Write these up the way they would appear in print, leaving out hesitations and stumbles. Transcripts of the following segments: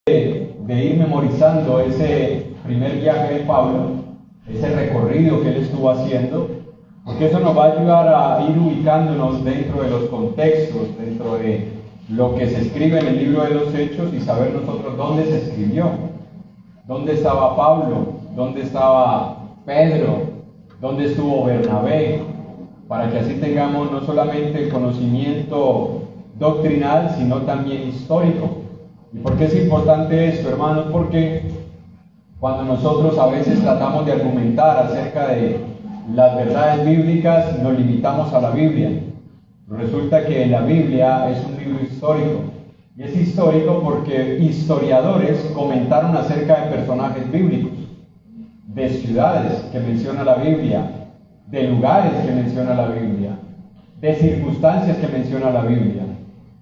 de ir memorizando ese primer viaje de Pablo, ese recorrido que él estuvo haciendo, porque eso nos va a ayudar a ir ubicándonos dentro de los contextos, dentro de lo que se escribe en el libro de los Hechos y saber nosotros dónde se escribió, dónde estaba Pablo, dónde estaba Pedro, dónde estuvo Bernabé, para que así tengamos no solamente el conocimiento doctrinal, sino también histórico. ¿Y por qué es importante esto, hermanos? Porque cuando nosotros a veces tratamos de argumentar acerca de las verdades bíblicas, nos limitamos a la Biblia. Resulta que la Biblia es un libro histórico. Y es histórico porque historiadores comentaron acerca de personajes bíblicos, de ciudades que menciona la Biblia, de lugares que menciona la Biblia, de circunstancias que menciona la Biblia.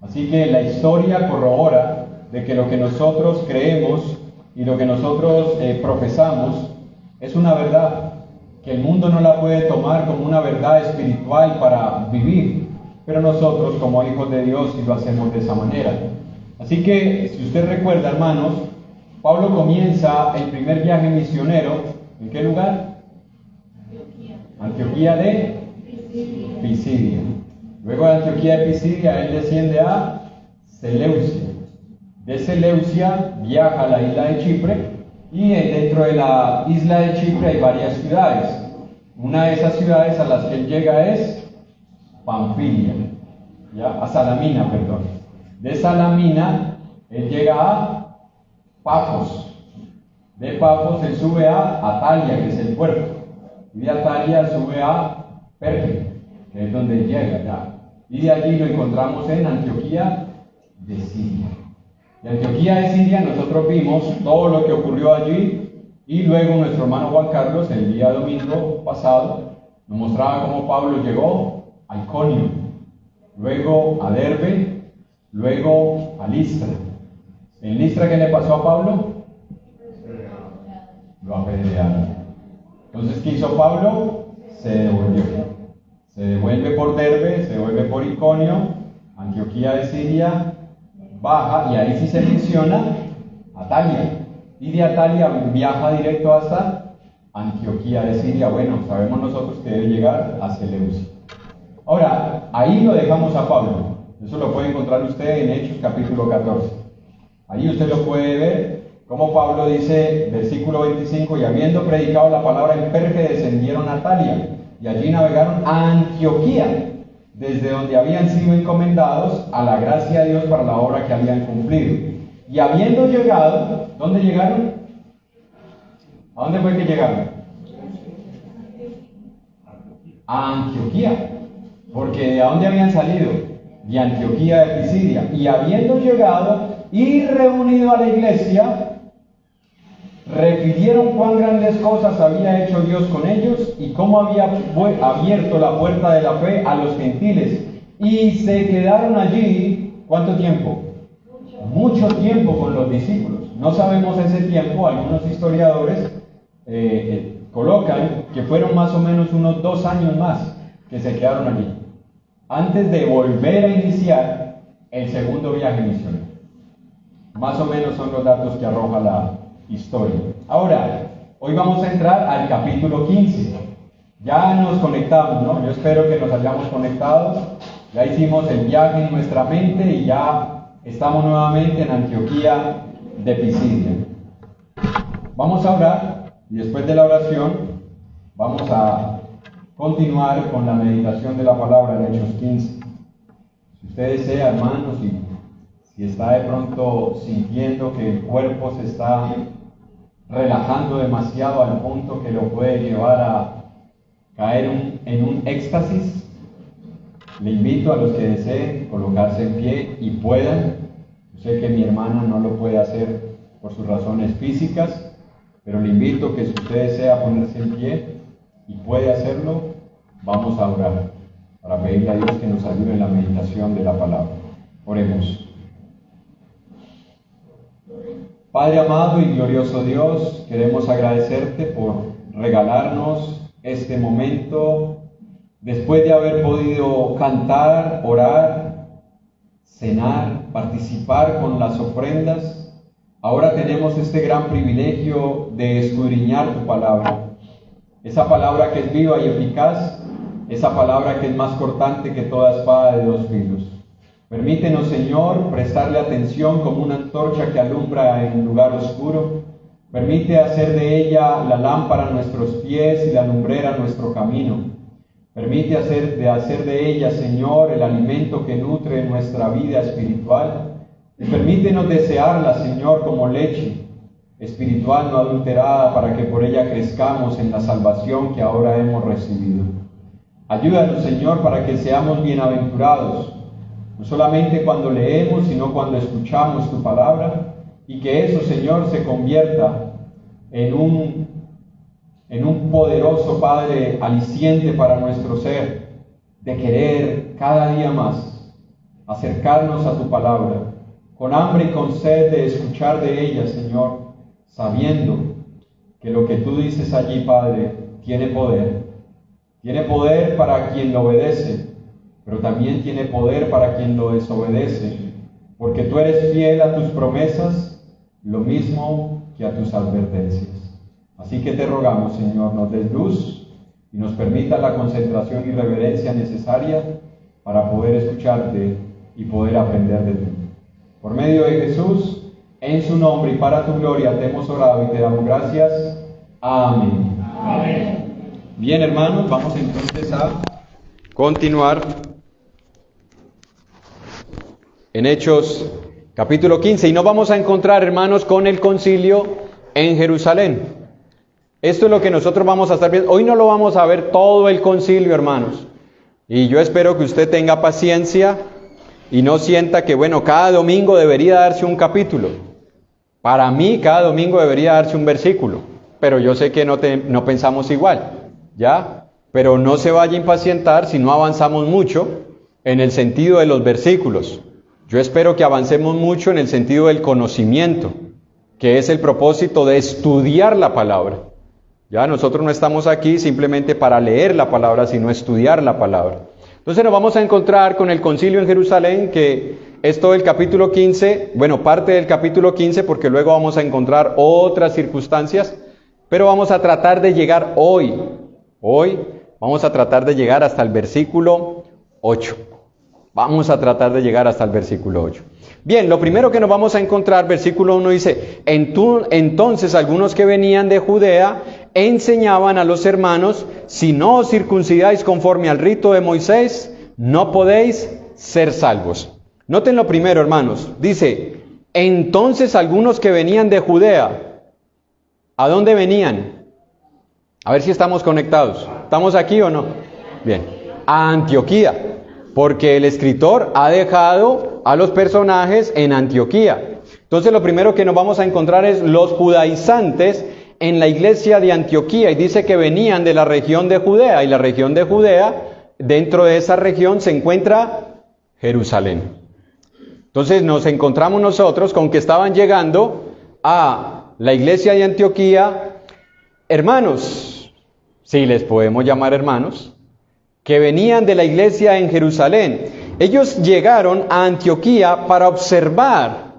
Así que la historia corrobora de que lo que nosotros creemos y lo que nosotros profesamos es una verdad, que el mundo no la puede tomar como una verdad espiritual para vivir, pero nosotros como hijos de Dios sí lo hacemos de esa manera. Así que, si usted recuerda, hermanos, Pablo comienza el primer viaje misionero, ¿en qué lugar? Antioquía de Pisidia. Luego de Antioquía de Pisidia, él desciende a Seleucia. De Seleucia viaja a la isla de Chipre y dentro de la isla de Chipre hay varias ciudades. Una de esas ciudades a las que él llega es Panfilia, a Salamina, perdón. De Salamina él llega a Pafos. De Pafos él sube a Atalia, que es el puerto. Y de Atalia sube a Perge, que es donde él llega ya. Y de allí lo encontramos en Antioquía de Siria. De Antioquía de Siria nosotros vimos todo lo que ocurrió allí y luego nuestro hermano Juan Carlos el día domingo pasado nos mostraba cómo Pablo llegó a Iconio, luego a Derbe, luego a Listra. ¿En Listra qué le pasó a Pablo? Lo apedrearon. Entonces, ¿qué hizo Pablo? Se devolvió. Se devuelve por Derbe, se devuelve por Iconio, Antioquía de Siria, baja y ahí sí se menciona Atalia. Y de Atalia viaja directo hasta Antioquía de Siria. Bueno, sabemos nosotros que debe llegar a Seleucia. Ahora, ahí lo dejamos a Pablo. Eso lo puede encontrar usted en Hechos capítulo 14. Ahí usted lo puede ver. Como Pablo dice, versículo 25, y habiendo predicado la palabra en Perge, descendieron a Atalia, y allí navegaron a Antioquía, desde donde habían sido encomendados a la gracia de Dios para la obra que habían cumplido. Y habiendo llegado, ¿dónde llegaron? ¿A dónde fue que llegaron? A Antioquía, porque ¿de dónde habían salido? De Antioquía de Pisidia. Y habiendo llegado y reunido a la iglesia, refirieron cuán grandes cosas había hecho Dios con ellos y cómo había abierto la puerta de la fe a los gentiles. Y se quedaron allí, ¿cuánto tiempo? Mucho tiempo con los discípulos. No sabemos ese tiempo, algunos historiadores colocan que fueron más o menos unos 2 años más que se quedaron allí, antes de volver a iniciar el segundo viaje misionero. Más o menos son los datos que arroja la historia. Ahora, hoy vamos a entrar al capítulo 15. Ya nos conectamos, ¿no? Yo espero que nos hayamos conectado. Ya hicimos el viaje en nuestra mente y ya estamos nuevamente en Antioquía de Pisidia. Vamos a orar y después de la oración vamos a continuar con la meditación de la palabra en Hechos 15. Si usted desea, hermanos, si está de pronto sintiendo que el cuerpo se está relajando demasiado al punto que lo puede llevar a caer en un éxtasis, le invito a los que deseen colocarse en pie y puedan. Yo sé que mi hermana no lo puede hacer por sus razones físicas, pero le invito a que si usted desea ponerse en pie y puede hacerlo, vamos a orar para pedirle a Dios que nos ayude en la meditación de la palabra. Oremos. Padre amado y glorioso Dios, queremos agradecerte por regalarnos este momento después de haber podido cantar, orar, cenar, participar con las ofrendas. ahora tenemos este gran privilegio de escudriñar tu palabra. Esa palabra que es viva y eficaz, esa palabra que es más cortante que toda espada de 2 filos. Permítenos, Señor, prestarle atención como una antorcha que alumbra en un lugar oscuro. Permite hacer de ella la lámpara a nuestros pies y la lumbrera a nuestro camino. Permite hacer de ella, Señor, el alimento que nutre nuestra vida espiritual. Y permítenos desearla, Señor, como leche espiritual no adulterada, para que por ella crezcamos en la salvación que ahora hemos recibido. Ayúdanos, Señor, para que seamos bienaventurados, no solamente cuando leemos, sino cuando escuchamos tu palabra, y que eso, Señor, se convierta en un poderoso, Padre, aliciente para nuestro ser, de querer cada día más acercarnos a tu palabra, con hambre y con sed de escuchar de ella, Señor, sabiendo que lo que tú dices allí, Padre, tiene poder para quien lo obedece, pero también tiene poder para quien lo desobedece, porque tú eres fiel a tus promesas, lo mismo que a tus advertencias. Así que te rogamos, Señor, nos des luz y nos permita la concentración y reverencia necesaria para poder escucharte y poder aprender de ti. Por medio de Jesús, en su nombre y para tu gloria te hemos orado y te damos gracias. Amén. Amén. Bien, hermanos, vamos entonces a continuar en Hechos capítulo 15, y nos vamos a encontrar, hermanos, con el concilio en Jerusalén. Esto es lo que nosotros vamos a estar viendo. Hoy no lo vamos a ver todo el concilio, hermanos, y yo espero que usted tenga paciencia y no sienta que, bueno, cada domingo debería darse un capítulo. Para mí, cada domingo debería darse un versículo, pero yo sé que no pensamos igual, ¿ya? Pero no se vaya a impacientar si no avanzamos mucho en el sentido de los versículos. Yo espero que avancemos mucho en el sentido del conocimiento, que es el propósito de estudiar la palabra. Ya nosotros no estamos aquí simplemente para leer la palabra, sino estudiar la palabra. Entonces nos vamos a encontrar con el concilio en Jerusalén, que es todo el capítulo 15, bueno, parte del capítulo 15, porque luego vamos a encontrar otras circunstancias, pero vamos a tratar de llegar hoy vamos a tratar de llegar hasta el versículo 8. Vamos a tratar de llegar hasta el versículo 8. Bien, lo primero que nos vamos a encontrar, versículo 1 dice: entonces algunos que venían de Judea enseñaban a los hermanos: si no os circuncidáis conforme al rito de Moisés, no podéis ser salvos. Noten lo primero, hermanos, dice: entonces algunos que venían de Judea. ¿A dónde venían? A ver si estamos conectados. ¿Estamos aquí o no? Bien, a Antioquía. Porque el escritor ha dejado a los personajes en Antioquía. Entonces lo primero que nos vamos a encontrar es los judaizantes en la iglesia de Antioquía. Y dice que venían de la región de Judea. Y la región de Judea, dentro de esa región se encuentra Jerusalén. Entonces nos encontramos nosotros con que estaban llegando a la iglesia de Antioquía hermanos, si les podemos llamar hermanos, que venían de la iglesia en Jerusalén. Ellos llegaron a Antioquía para observar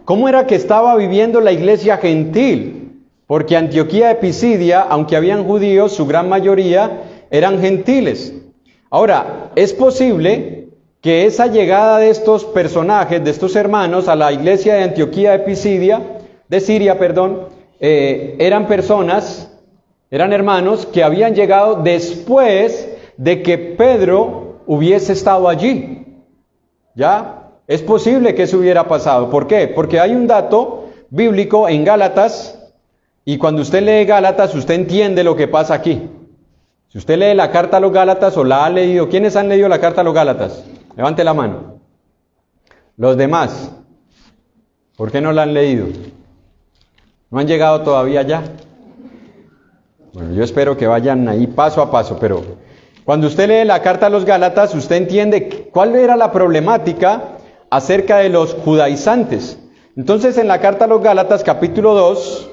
cómo era que estaba viviendo la iglesia gentil, porque Antioquía de Pisidia, aunque habían judíos, su gran mayoría eran gentiles. Ahora, es posible que esa llegada de estos personajes, de estos hermanos a la iglesia de Antioquía de Siria, eran hermanos que habían llegado después de que Pedro hubiese estado allí. ¿Ya? Es posible que eso hubiera pasado. ¿Por qué? Porque hay un dato bíblico en Gálatas, y cuando usted lee Gálatas, usted entiende lo que pasa aquí. Si usted lee la carta a los Gálatas o la ha leído, ¿quiénes han leído la carta a los Gálatas? Levante la mano. Los demás, ¿por qué no la han leído? ¿No han llegado todavía allá? Bueno, yo espero que vayan ahí paso a paso, pero cuando usted lee la carta a los Gálatas, usted entiende cuál era la problemática acerca de los judaizantes. Entonces, en la carta a los Gálatas, capítulo 2,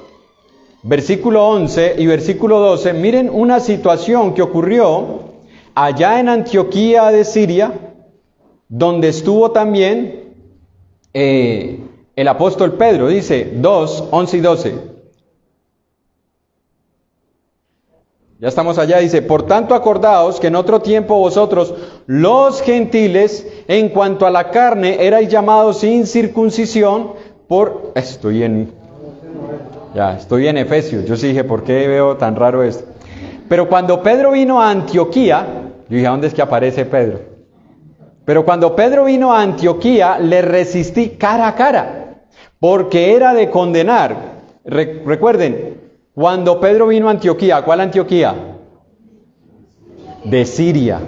versículo 11 y versículo 12, miren una situación que ocurrió allá en Antioquía de Siria, donde estuvo también el apóstol Pedro, dice 2, 11 y 12. Ya estamos allá, dice, por tanto acordaos que en otro tiempo vosotros, los gentiles, en cuanto a la carne, erais llamados sin circuncisión por... Estoy en Efesios. Yo sí dije, ¿por qué veo tan raro esto? Pero cuando Pedro vino a Antioquía, yo dije, ¿a dónde es que aparece Pedro? Pero cuando Pedro vino a Antioquía, le resistí cara a cara, porque era de condenar. Recuerden, cuando Pedro vino a Antioquía, ¿cuál Antioquía? De Siria.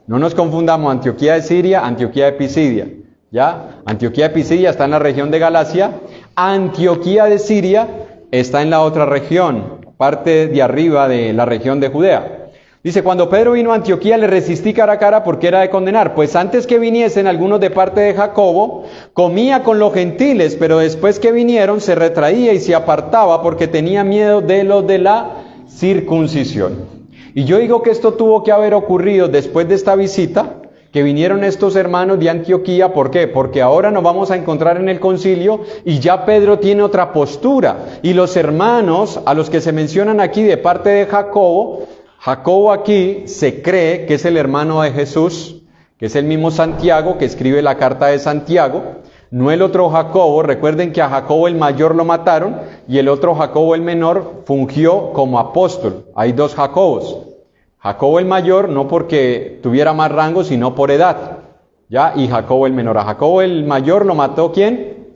No nos confundamos, Antioquía de Siria, Antioquía de Pisidia. ¿Ya? Antioquía de Pisidia está en la región de Galacia. Antioquía de Siria está en la otra región, parte de arriba de la región de Judea. Dice, cuando Pedro vino a Antioquía le resistí cara a cara porque era de condenar, pues antes que viniesen algunos de parte de Jacobo, comía con los gentiles, pero después que vinieron se retraía y se apartaba porque tenía miedo de los de la circuncisión. Y yo digo que esto tuvo que haber ocurrido después de esta visita, que vinieron estos hermanos de Antioquía. ¿Por qué? Porque ahora nos vamos a encontrar en el concilio y ya Pedro tiene otra postura. Y los hermanos a los que se mencionan aquí de parte de Jacobo aquí se cree que es el hermano de Jesús, que es el mismo Santiago que escribe la carta de Santiago, no el otro Jacobo. Recuerden que a Jacobo el mayor lo mataron y el otro Jacobo el menor fungió como apóstol. Hay dos Jacobos. Jacobo el mayor no porque tuviera más rango, sino por edad, ¿ya? Y Jacobo el menor. A Jacobo el mayor lo mató ¿quién?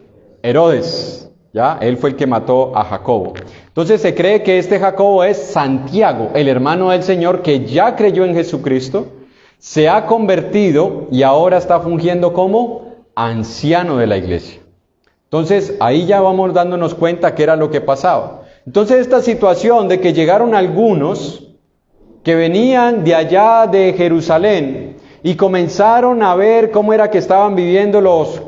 Herodes, ¿ya? Él fue el que mató a Jacobo. Entonces se cree que este Jacobo es Santiago, el hermano del Señor que ya creyó en Jesucristo, se ha convertido y ahora está fungiendo como anciano de la iglesia. Entonces ahí ya vamos dándonos cuenta qué era lo que pasaba. Entonces esta situación de que llegaron algunos que venían de allá de Jerusalén y comenzaron a ver cómo era que estaban viviendo los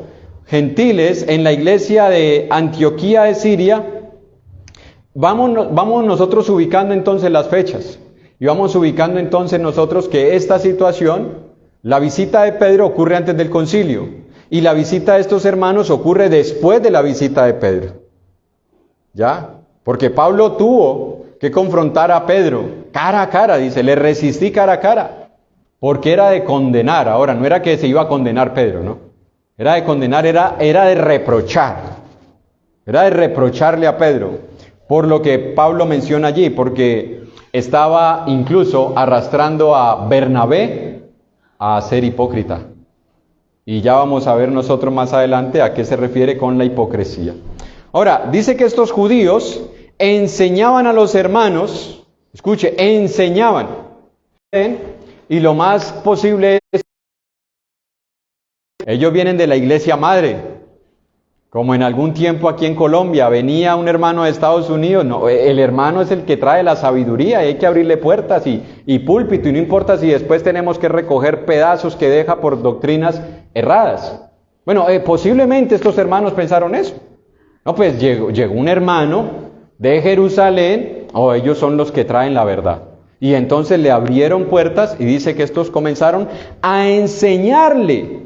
gentiles en la iglesia de Antioquía de Siria. Vamos nosotros ubicando entonces las fechas y vamos ubicando entonces nosotros que esta situación, la visita de Pedro ocurre antes del concilio y la visita de estos hermanos ocurre después de la visita de Pedro. ¿Ya? Porque Pablo tuvo que confrontar a Pedro cara a cara, dice, le resistí cara a cara, porque era de condenar. Ahora, no era que se iba a condenar Pedro, ¿no? Era de condenar, era de reprochar. Era de reprocharle a Pedro, por lo que Pablo menciona allí, porque estaba incluso arrastrando a Bernabé a ser hipócrita. Y ya vamos a ver nosotros más adelante a qué se refiere con la hipocresía. Ahora, dice que estos judíos enseñaban a los hermanos, escuche, enseñaban, y lo más posible es, ellos vienen de la iglesia madre, como en algún tiempo aquí en Colombia venía un hermano de Estados Unidos. No, el hermano es el que trae la sabiduría y hay que abrirle puertas y púlpito, y no importa si después tenemos que recoger pedazos que deja por doctrinas erradas. Bueno, posiblemente estos hermanos pensaron eso. No, pues llegó un hermano de Jerusalén, ellos son los que traen la verdad. Y entonces le abrieron puertas y dice que estos comenzaron a enseñarle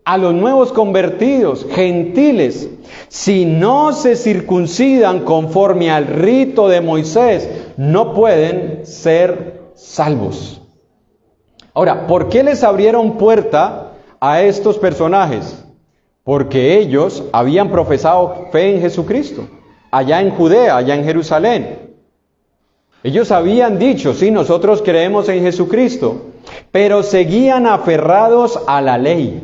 a los nuevos convertidos, gentiles, si no se circuncidan conforme al rito de Moisés, no pueden ser salvos. Ahora, ¿por qué les abrieron puerta a estos personajes? Porque ellos habían profesado fe en Jesucristo, allá en Judea, allá en Jerusalén. Ellos habían dicho, sí, nosotros creemos en Jesucristo, pero seguían aferrados a la ley.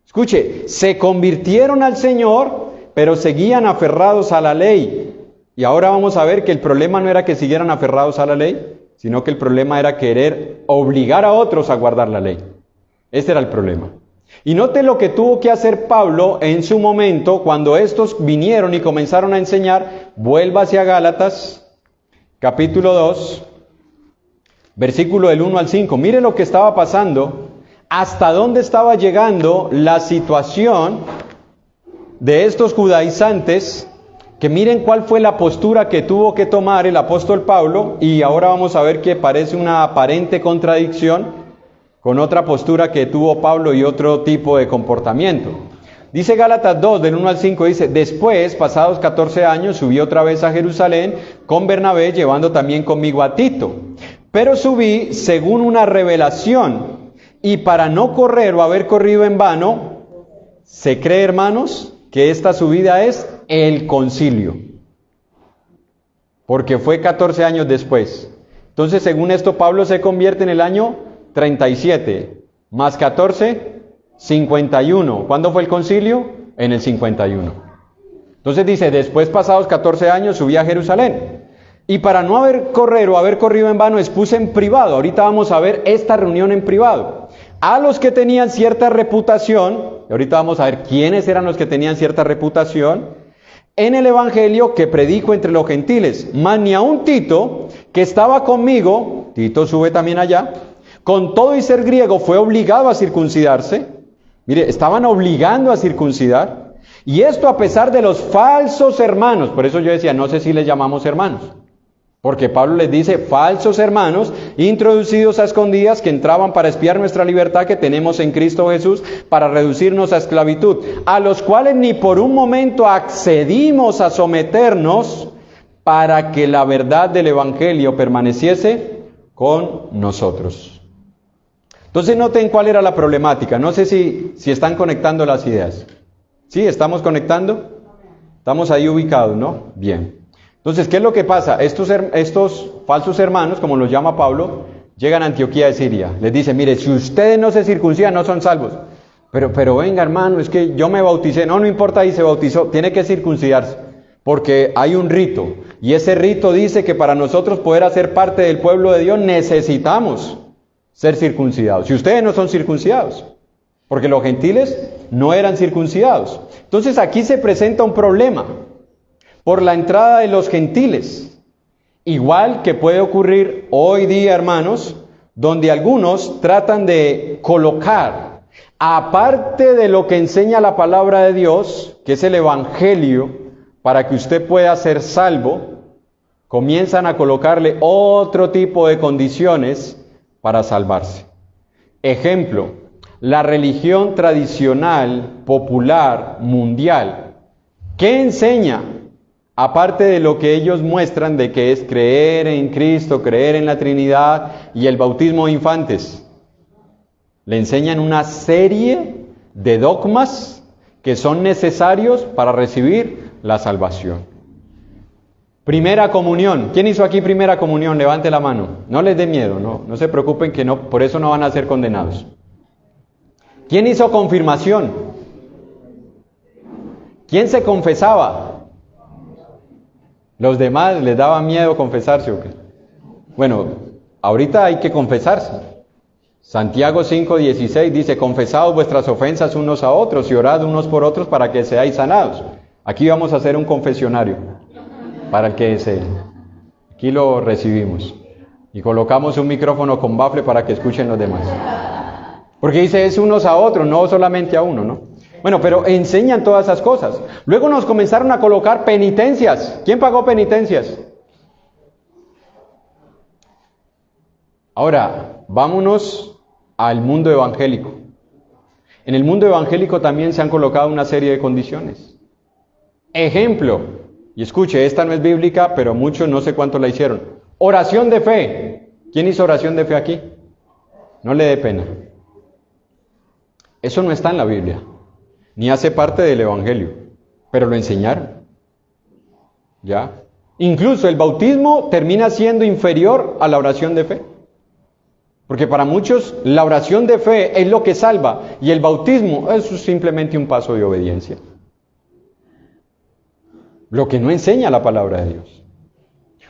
Escuche, se convirtieron al Señor, pero seguían aferrados a la ley. Y ahora vamos a ver que el problema no era que siguieran aferrados a la ley, sino que el problema era querer obligar a otros a guardar la ley. Ese era el problema. Y note lo que tuvo que hacer Pablo en su momento cuando estos vinieron y comenzaron a enseñar. Vuelva hacia Gálatas, capítulo 2, versículo del 1 al 5. Mire lo que estaba pasando. Hasta dónde estaba llegando la situación de estos judaizantes, que miren cuál fue la postura que tuvo que tomar el apóstol Pablo, y ahora vamos a ver que parece una aparente contradicción con otra postura que tuvo Pablo y otro tipo de comportamiento. Dice Gálatas 2, del 1 al 5, dice, después, pasados 14 años, subí otra vez a Jerusalén con Bernabé, llevando también conmigo a Tito. Pero subí según una revelación, y para no correr o haber corrido en vano, se cree, hermanos, que esta subida es el concilio, porque fue 14 años después. Entonces, según esto, Pablo se convierte en el año 37, más 14, 51. ¿Cuándo fue el concilio? En el 51. Entonces dice, después pasados 14 años subí a Jerusalén. Y para no haber corrido en vano, expuse en privado. Ahorita vamos a ver esta reunión en privado. A los que tenían cierta reputación, y ahorita vamos a ver quiénes eran los que tenían cierta reputación, en el evangelio que predico entre los gentiles. Mas ni aun Tito, que estaba conmigo, Tito sube también allá, con todo y ser griego, fue obligado a circuncidarse. Mire, estaban obligando a circuncidar. Y esto a pesar de los falsos hermanos. Por eso yo decía, no sé si les llamamos hermanos. Porque Pablo les dice, falsos hermanos, introducidos a escondidas, que entraban para espiar nuestra libertad que tenemos en Cristo Jesús, para reducirnos a esclavitud, a los cuales ni por un momento accedimos a someternos, para que la verdad del evangelio permaneciese con nosotros. Entonces noten cuál era la problemática. No sé si están conectando las ideas. ¿Sí? ¿Estamos conectando? Estamos ahí ubicados, ¿no? Bien. Entonces, ¿qué es lo que pasa? Estos falsos hermanos, como los llama Pablo, llegan a Antioquía de Siria. Les dice, mire, si ustedes no se circuncidan, no son salvos. Pero venga, hermano, es que yo me bauticé. No importa, ahí se bautizó. Tiene que circuncidarse. Porque hay un rito. Y ese rito dice que para nosotros poder hacer parte del pueblo de Dios necesitamos ser circuncidados. Si ustedes no son circuncidados, porque los gentiles no eran circuncidados. Entonces aquí se presenta un problema por la entrada de los gentiles, igual que puede ocurrir hoy día, hermanos, donde algunos tratan de colocar, aparte de lo que enseña la palabra de Dios, que es el evangelio, para que usted pueda ser salvo, comienzan a colocarle otro tipo de condiciones para salvarse. Ejemplo, la religión tradicional, popular, mundial, ¿qué enseña? Aparte de lo que ellos muestran de que es creer en Cristo, creer en la Trinidad y el bautismo de infantes, le enseñan una serie de dogmas que son necesarios para recibir la salvación. Primera comunión. ¿Quién hizo aquí primera comunión? Levante la mano. No les dé miedo, no se preocupen que no, por eso no van a ser condenados. ¿Quién hizo confirmación? ¿Quién se confesaba? ¿Los demás les daba miedo confesarse o qué? Bueno, ahorita hay que confesarse. Santiago 5:16 dice, confesaos vuestras ofensas unos a otros y orad unos por otros para que seáis sanados. Aquí vamos a hacer un confesionario para el que desee. Aquí lo recibimos y colocamos un micrófono con bafle para que escuchen los demás. Porque dice, es unos a otros, no solamente a uno, ¿no? Bueno, pero enseñan todas esas cosas. Luego nos comenzaron a colocar penitencias. ¿Quién pagó penitencias? Ahora, vámonos al mundo evangélico. En el mundo evangélico también se han colocado una serie de condiciones. Ejemplo, y escuche, esta no es bíblica, pero muchos no sé cuántos la hicieron. Oración de fe. ¿Quién hizo oración de fe aquí? No le dé pena. Eso no está en la Biblia, ni hace parte del evangelio, pero lo enseñaron. ¿Ya? Incluso el bautismo termina siendo inferior a la oración de fe. Porque para muchos la oración de fe es lo que salva y el bautismo es simplemente un paso de obediencia. Lo que no enseña la palabra de Dios.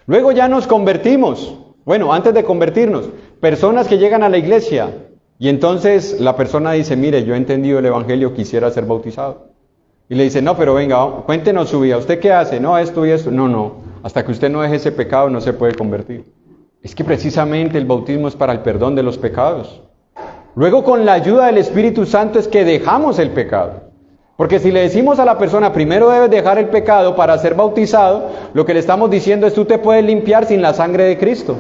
Luego ya nos convertimos. Bueno, antes de convertirnos, personas que llegan a la iglesia y entonces la persona dice, mire, yo he entendido el evangelio, quisiera ser bautizado. Y le dice, no, pero venga, cuéntenos su vida. ¿Usted qué hace? No, esto y esto. No, hasta que usted no deje ese pecado no se puede convertir. Es que precisamente el bautismo es para el perdón de los pecados. Luego con la ayuda del Espíritu Santo es que dejamos el pecado. Porque si le decimos a la persona, primero debes dejar el pecado para ser bautizado, lo que le estamos diciendo es, tú te puedes limpiar sin la sangre de Cristo.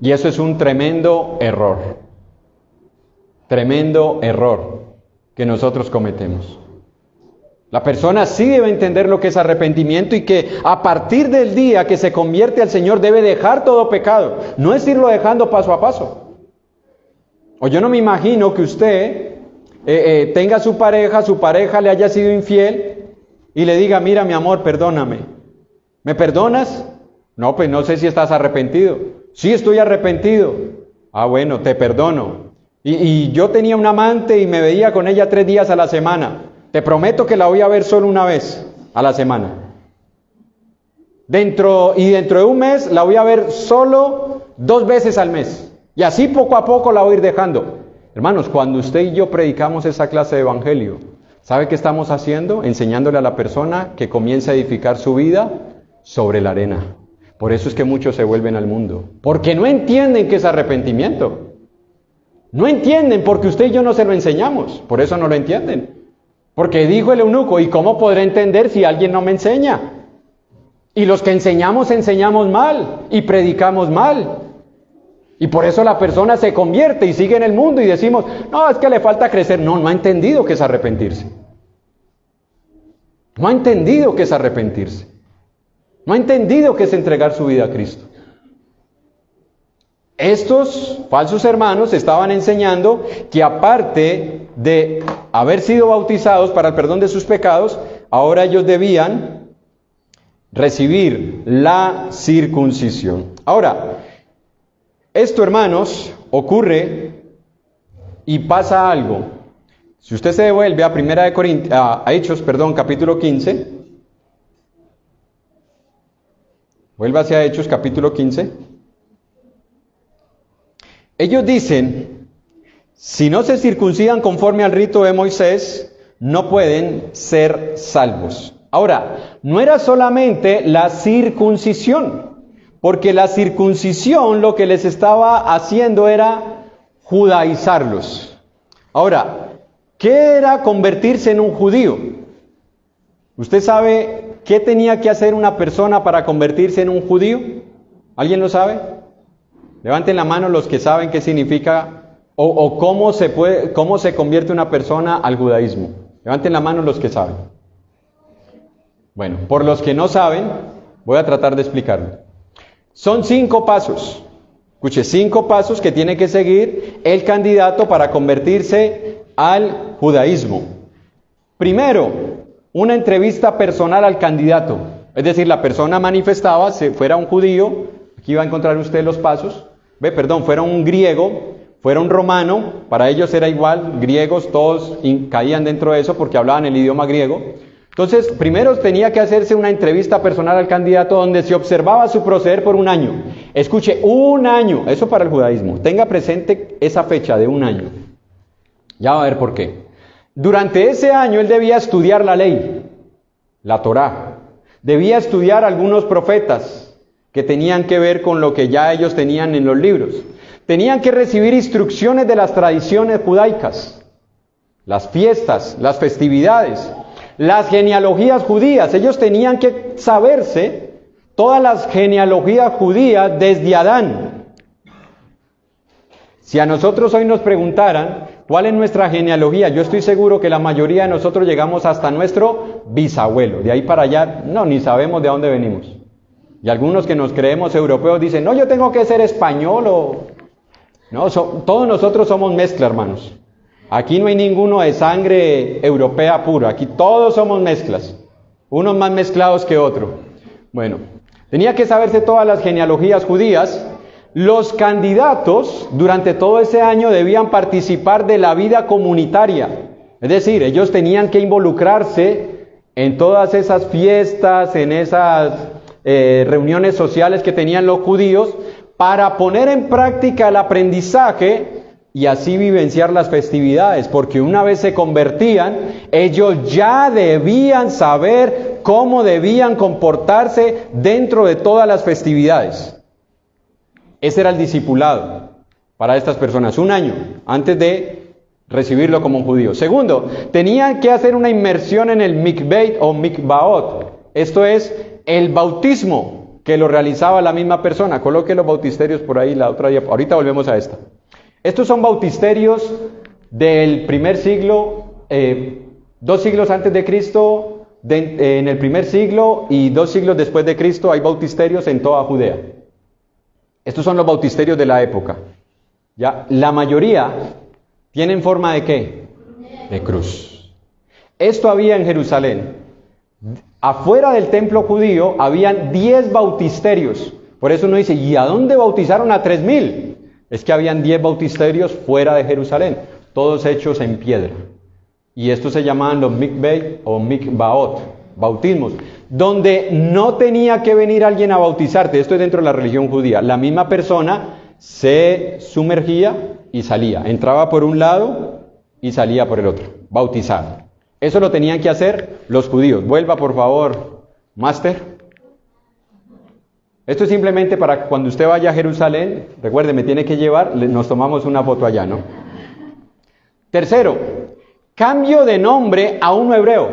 Y eso es un tremendo error. Tremendo error. que nosotros cometemos. La persona sí debe entender lo que es arrepentimiento y que a partir del día que se convierte al Señor debe dejar todo pecado. No es irlo dejando paso a paso. O yo no me imagino que usted tenga su pareja le haya sido infiel y le diga, mira mi amor, perdóname. ¿Me perdonas? No, pues no sé si estás arrepentido. Sí, estoy arrepentido. Ah, bueno, te perdono. Y yo tenía un amante y me veía con ella 3 días a la semana. Te prometo que la voy a ver solo una vez a la semana. Dentro de un mes la voy a ver solo 2 veces al mes. Y así poco a poco la voy a ir dejando. Hermanos, cuando usted y yo predicamos esa clase de evangelio, ¿sabe qué estamos haciendo? Enseñándole a la persona que comience a edificar su vida sobre la arena. Por eso es que muchos se vuelven al mundo. Porque no entienden qué es arrepentimiento. No entienden porque usted y yo no se lo enseñamos. Por eso no lo entienden. Porque dijo el eunuco, ¿y cómo podré entender si alguien no me enseña? Y los que enseñamos mal y predicamos mal. Y por eso la persona se convierte y sigue en el mundo y decimos, no, es que le falta crecer. No ha entendido qué es arrepentirse. No ha entendido qué es arrepentirse. No ha entendido qué es entregar su vida a Cristo. Estos falsos hermanos estaban enseñando que aparte de haber sido bautizados para el perdón de sus pecados, ahora ellos debían recibir la circuncisión. Ahora, esto, hermanos, ocurre y pasa algo. Si usted se devuelve a Hechos, capítulo 15, vuelva hacia Hechos, capítulo 15. Ellos dicen, si no se circuncidan conforme al rito de Moisés, no pueden ser salvos. Ahora, no era solamente la circuncisión, porque la circuncisión lo que les estaba haciendo era judaizarlos. Ahora, ¿qué era convertirse en un judío? ¿Usted sabe qué tenía que hacer una persona para convertirse en un judío? ¿Alguien lo sabe? Levanten la mano los que saben qué significa o cómo se convierte una persona al judaísmo. Levanten la mano los que saben. Bueno, por los que no saben, voy a tratar de explicarlo. Son 5 pasos. Escuche, 5 pasos que tiene que seguir el candidato para convertirse al judaísmo. Primero, una entrevista personal al candidato. Es decir, la persona manifestaba, si fuera un judío, aquí va a encontrar usted los pasos. Fuera un griego, fuera un romano, para ellos era igual, griegos todos caían dentro de eso porque hablaban el idioma griego. Entonces, primero tenía que hacerse una entrevista personal al candidato donde se observaba su proceder por 1 año. Escuche, 1 año, eso para el judaísmo. Tenga presente esa fecha de 1 año. Ya va a ver por qué. Durante ese año él debía estudiar la ley, la Torá. Debía estudiar algunos profetas que tenían que ver con lo que ya ellos tenían en los libros. Tenían que recibir instrucciones de las tradiciones judaicas, las fiestas, las festividades, las genealogías judías. Ellos tenían que saberse todas las genealogías judías desde Adán. Si a nosotros hoy nos preguntaran cuál es nuestra genealogía, yo estoy seguro que la mayoría de nosotros llegamos hasta nuestro bisabuelo. De ahí para allá, ni sabemos de dónde venimos. Y algunos que nos creemos europeos dicen, no, yo tengo que ser español o... No, todos nosotros somos mezcla, hermanos. Aquí no hay ninguno de sangre europea pura, aquí todos somos mezclas, unos más mezclados que otros. Bueno, tenía que saberse todas las genealogías judías. Los candidatos durante todo ese año debían participar de la vida comunitaria, es decir, ellos tenían que involucrarse en todas esas fiestas, en esas reuniones sociales que tenían los judíos, para poner en práctica el aprendizaje y así vivenciar las festividades, porque una vez se convertían, ellos ya debían saber cómo debían comportarse dentro de todas las festividades. Ese era el discipulado para estas personas, 1 año antes de recibirlo como un judío. Segundo, tenían que hacer una inmersión en el mikveit o mikvaot, esto es el bautismo que lo realizaba la misma persona. Coloque los bautisterios por ahí, la otra día. Ahorita volvemos a esta. Estos son bautisterios del primer siglo 2 siglos antes de Cristo, en el primer siglo y 2 siglos después de Cristo hay bautisterios en toda Judea. Estos son los bautisterios de la época. ¿Ya? La mayoría tienen forma de ¿qué? De cruz. Esto había en Jerusalén. Afuera del templo judío habían 10 bautisterios. Por eso uno dice, ¿y a dónde bautizaron a 3,000? Es que habían 10 bautisterios fuera de Jerusalén, todos hechos en piedra. Y estos se llamaban los mikveh o mikvaot, bautismos, donde no tenía que venir alguien a bautizarte. Esto es dentro de la religión judía. La misma persona se sumergía y salía. Entraba por un lado y salía por el otro, bautizado. Eso lo tenían que hacer los judíos. Vuelva, por favor, máster. Esto es simplemente para que cuando usted vaya a Jerusalén, recuerde, me tiene que llevar, nos tomamos una foto allá, ¿no? Tercero, cambio de nombre a uno hebreo.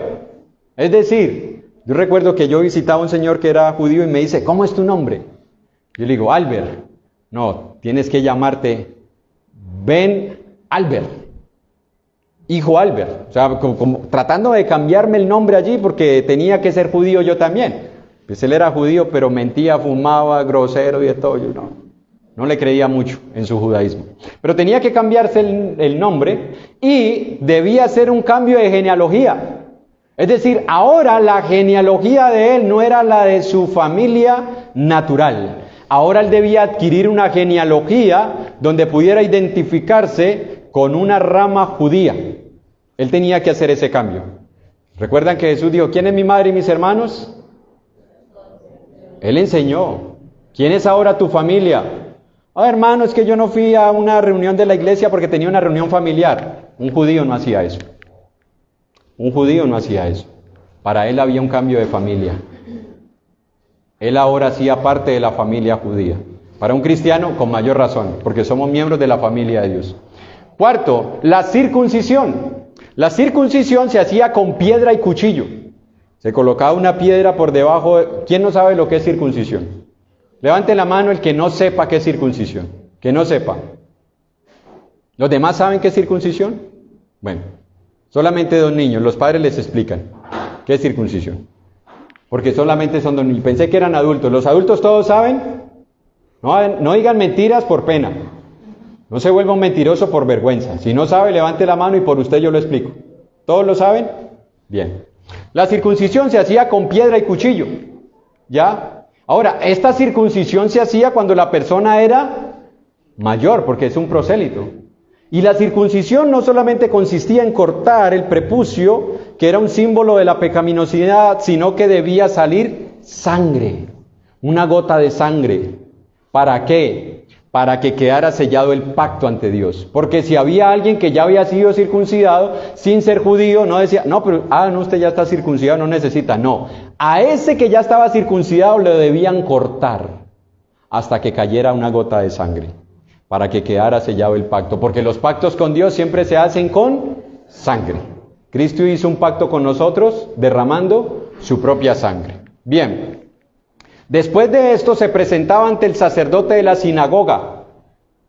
Es decir, yo recuerdo que yo visitaba a un señor que era judío y me dice, ¿cómo es tu nombre? Yo le digo, Albert. No, tienes que llamarte Ben Albert, hijo Albert. O sea, como tratando de cambiarme el nombre allí porque tenía que ser judío yo también. Pues él era judío, pero mentía, fumaba, grosero y de todo. Yo no le creía mucho en su judaísmo. Pero tenía que cambiarse el nombre y debía ser un cambio de genealogía. Es decir, ahora la genealogía de él no era la de su familia natural. Ahora él debía adquirir una genealogía donde pudiera identificarse con una rama judía. Él tenía que hacer ese cambio. ¿Recuerdan que Jesús dijo, ¿quién es mi madre y mis hermanos? Él enseñó. ¿Quién es ahora tu familia? Hermano, es que yo no fui a una reunión de la iglesia porque tenía una reunión familiar. Un judío no hacía eso. Un judío no hacía eso. Para él había un cambio de familia. Él ahora hacía parte de la familia judía. Para un cristiano, con mayor razón, porque somos miembros de la familia de Dios. Cuarto, la circuncisión. La circuncisión se hacía con piedra y cuchillo. Se colocaba una piedra por debajo. ¿Quién no sabe lo que es circuncisión? Levante la mano el que no sepa qué es circuncisión. Que no sepa. ¿Los demás saben qué es circuncisión? Bueno, solamente 2 niños. Los padres les explican qué es circuncisión. Porque solamente son 2 niños. Pensé que eran adultos. ¿Los adultos todos saben? No digan mentiras por pena. No se vuelva un mentiroso por vergüenza. Si no sabe, levante la mano y por usted yo lo explico. ¿Todos lo saben? Bien. La circuncisión se hacía con piedra y cuchillo. ¿Ya? Ahora, esta circuncisión se hacía cuando la persona era mayor, porque es un prosélito. Y la circuncisión no solamente consistía en cortar el prepucio, que era un símbolo de la pecaminosidad, sino que debía salir sangre, una gota de sangre. ¿Para qué? Para que quedara sellado el pacto ante Dios. Porque si había alguien que ya había sido circuncidado sin ser judío, no decía, no, pero, usted ya está circuncidado, no necesita. No, a ese que ya estaba circuncidado le debían cortar hasta que cayera una gota de sangre, para que quedara sellado el pacto. Porque los pactos con Dios siempre se hacen con sangre. Cristo hizo un pacto con nosotros derramando su propia sangre. Bien. Después de esto se presentaba ante el sacerdote de la sinagoga,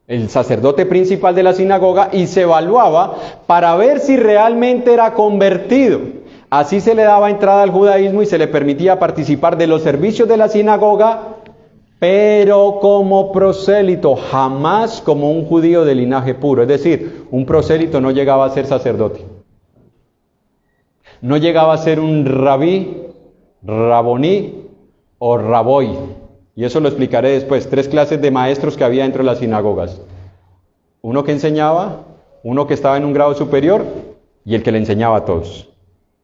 el sacerdote principal de la sinagoga, y se evaluaba para ver si realmente era convertido. Así se le daba entrada al judaísmo y se le permitía participar de los servicios de la sinagoga, pero como prosélito, jamás como un judío de linaje puro. Es decir, un prosélito no llegaba a ser sacerdote. No llegaba a ser un rabí, raboní, o raboy, y eso lo explicaré después. 3 clases de maestros que había dentro de las sinagogas. Uno que enseñaba, uno que estaba en un grado superior y el que le enseñaba a todos.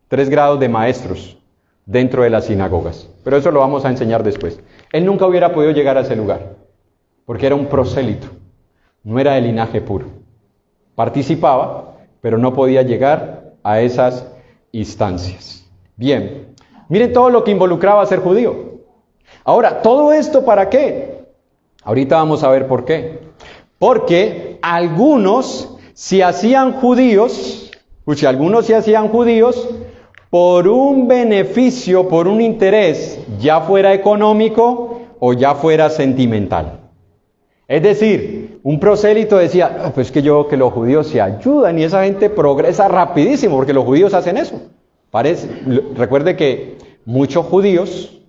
3 grados de maestros dentro de las sinagogas. Pero eso lo vamos a enseñar después. Él nunca hubiera podido llegar a ese lugar, porque era un prosélito, no era de linaje puro. Participaba, pero no podía llegar a esas instancias. Bien, miren todo lo que involucraba ser judío. Ahora, ¿todo esto para qué? Ahorita vamos a ver por qué. Porque algunos se hacían judíos, por un beneficio, por un interés, ya fuera económico o ya fuera sentimental. Es decir, un prosélito decía, pues que yo que los judíos se ayudan y esa gente progresa rapidísimo porque los judíos hacen eso. Recuerde que muchos judíos,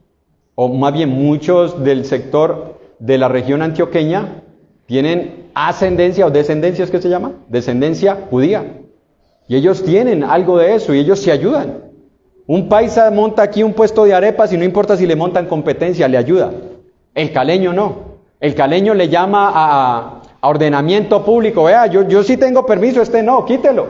o más bien muchos del sector de la región antioqueña, tienen ascendencia o descendencia, ¿es que se llama? Descendencia judía. Y ellos tienen algo de eso y ellos se ayudan. Un paisa monta aquí un puesto de arepas y no importa si le montan competencia, le ayuda. El caleño no. El caleño le llama a ordenamiento público. Vea, yo sí tengo permiso, no, quítelo.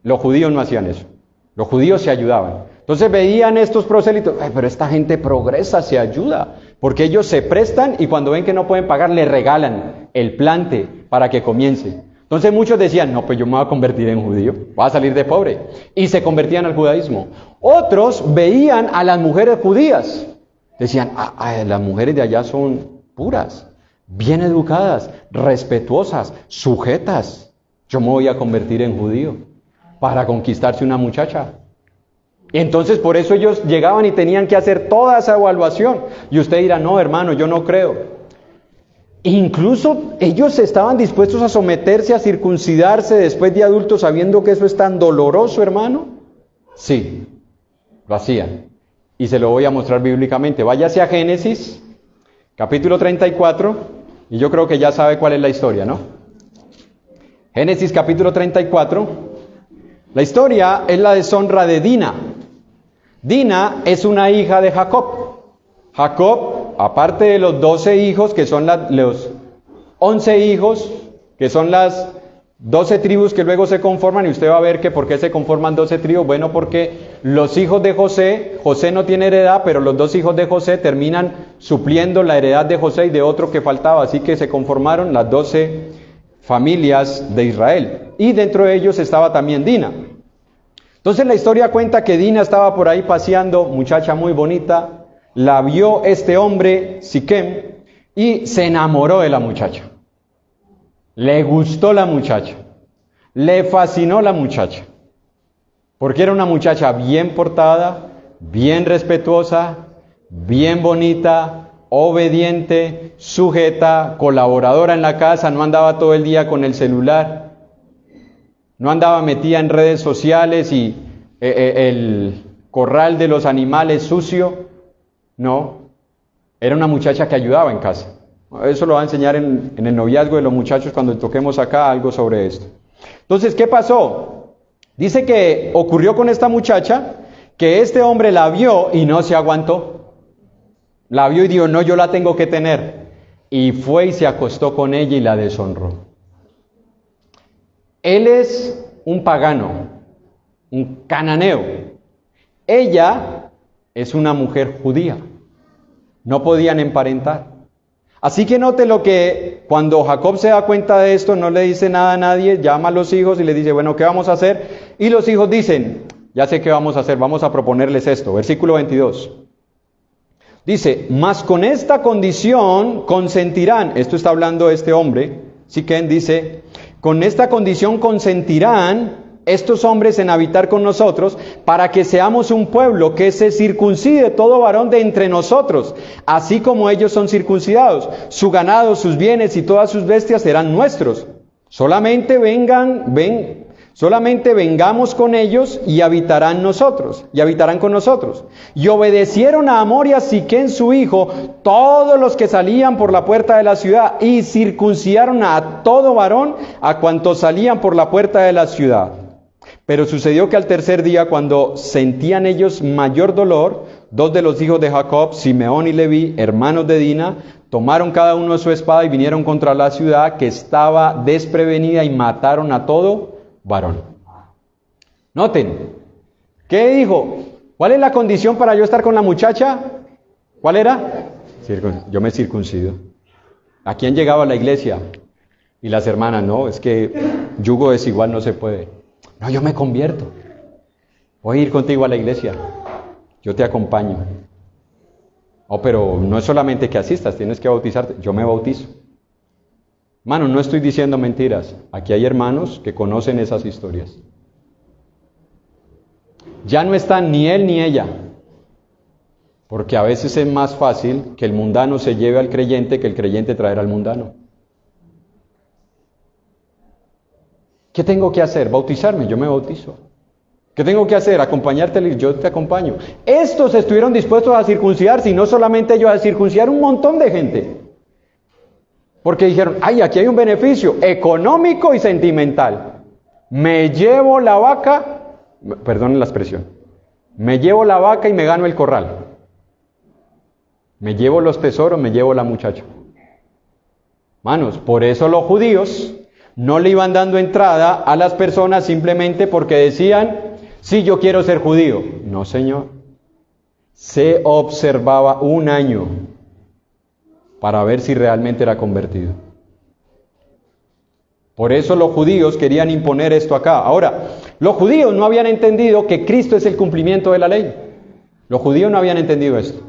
Los judíos no hacían eso. Los judíos se ayudaban. Entonces veían estos prosélitos, pero esta gente progresa, se ayuda. Porque ellos se prestan y cuando ven que no pueden pagar, le regalan el plante para que comience. Entonces muchos decían, no, pues yo me voy a convertir en judío, voy a salir de pobre. Y se convertían al judaísmo. Otros veían a las mujeres judías. Decían, las mujeres de allá son puras, bien educadas, respetuosas, sujetas. Yo me voy a convertir en judío para conquistarse una muchacha. Y entonces por eso ellos llegaban y tenían que hacer toda esa evaluación. Y usted dirá, no hermano, yo no creo. Incluso ellos estaban dispuestos a someterse, a circuncidarse después de adultos, sabiendo que eso es tan doloroso, hermano. Sí, lo hacían. Y se lo voy a mostrar bíblicamente. Váyase a Génesis, capítulo 34, y yo creo que ya sabe cuál es la historia, ¿no? Génesis, capítulo 34. La historia es la deshonra de Dina. Dina es una hija de Jacob. Jacob, aparte de los 12 hijos, que son los 11 hijos, que son las 12 tribus que luego se conforman, y usted va a ver que por qué se conforman 12 tribus. Bueno, porque los hijos de José no tiene heredad, pero los 2 hijos de José terminan supliendo la heredad de José y de otro que faltaba, así que se conformaron las 12 familias de Israel. Y dentro de ellos estaba también Dina. Entonces la historia cuenta que Dina estaba por ahí paseando, muchacha muy bonita. La vio este hombre, Siquem, y se enamoró de la muchacha. Le gustó la muchacha. Le fascinó la muchacha. Porque era una muchacha bien portada, bien respetuosa, bien bonita, obediente, sujeta, colaboradora en la casa, no andaba todo el día con el celular, no andaba metida en redes sociales y el corral de los animales sucio. No, era una muchacha que ayudaba en casa. Eso lo va a enseñar en el noviazgo de los muchachos cuando toquemos acá algo sobre esto. Entonces, ¿qué pasó? Dice que ocurrió con esta muchacha que este hombre la vio y no se aguantó. La vio y dijo, no, yo la tengo que tener. Y fue y se acostó con ella y la deshonró. Él es un pagano, un cananeo. Ella es una mujer judía. No podían emparentar. Así que note lo que cuando Jacob se da cuenta de esto, no le dice nada a nadie, llama a los hijos y les dice, bueno, ¿qué vamos a hacer? Y los hijos dicen, ya sé qué vamos a hacer, vamos a proponerles esto. Versículo 22. Dice, mas con esta condición consentirán, esto está hablando este hombre, Siquem dice, con esta condición consentirán estos hombres en habitar con nosotros, para que seamos un pueblo que se circuncide todo varón de entre nosotros, así como ellos son circuncidados. Su ganado, sus bienes y todas sus bestias serán nuestros. Solamente vengamos con ellos y habitarán con nosotros. Y obedecieron a Hamor y a Siquem su hijo, todos los que salían por la puerta de la ciudad, y circuncidaron a todo varón a cuantos salían por la puerta de la ciudad. Pero sucedió que al tercer día, cuando sentían ellos mayor dolor, 2 de los hijos de Jacob, Simeón y Leví, hermanos de Dina, tomaron cada uno su espada y vinieron contra la ciudad que estaba desprevenida y mataron a todo varón. Noten, ¿qué dijo? ¿Cuál es la condición para yo estar con la muchacha? ¿Cuál era? Yo me circuncido. ¿A quién llegaba a la iglesia? Y las hermanas, no, es que yugo desigual no se puede. No, yo me convierto. Voy a ir contigo a la iglesia. Yo te acompaño. Oh, pero no es solamente que asistas, tienes que bautizarte. Yo me bautizo. Hermano, no estoy diciendo mentiras. Aquí hay hermanos que conocen esas historias. Ya no están ni él ni ella. Porque a veces es más fácil que el mundano se lleve al creyente que el creyente traer al mundano. ¿Qué tengo que hacer? Bautizarme, yo me bautizo. ¿Qué tengo que hacer? Acompañarte, yo te acompaño. Estos estuvieron dispuestos a circuncidarse, y no solamente ellos, a circuncidar un montón de gente. Porque dijeron, ay, aquí hay un beneficio económico y sentimental. Me llevo la vaca, perdonen la expresión, me llevo la vaca y me gano el corral. Me llevo los tesoros, me llevo la muchacha. Manos, por eso los judíos no le iban dando entrada a las personas simplemente porque decían, sí, yo quiero ser judío. No, señor. Se observaba un año para ver si realmente era convertido. Por eso los judíos querían imponer esto acá. Ahora, los judíos no habían entendido que Cristo es el cumplimiento de la ley. Los judíos no habían entendido esto.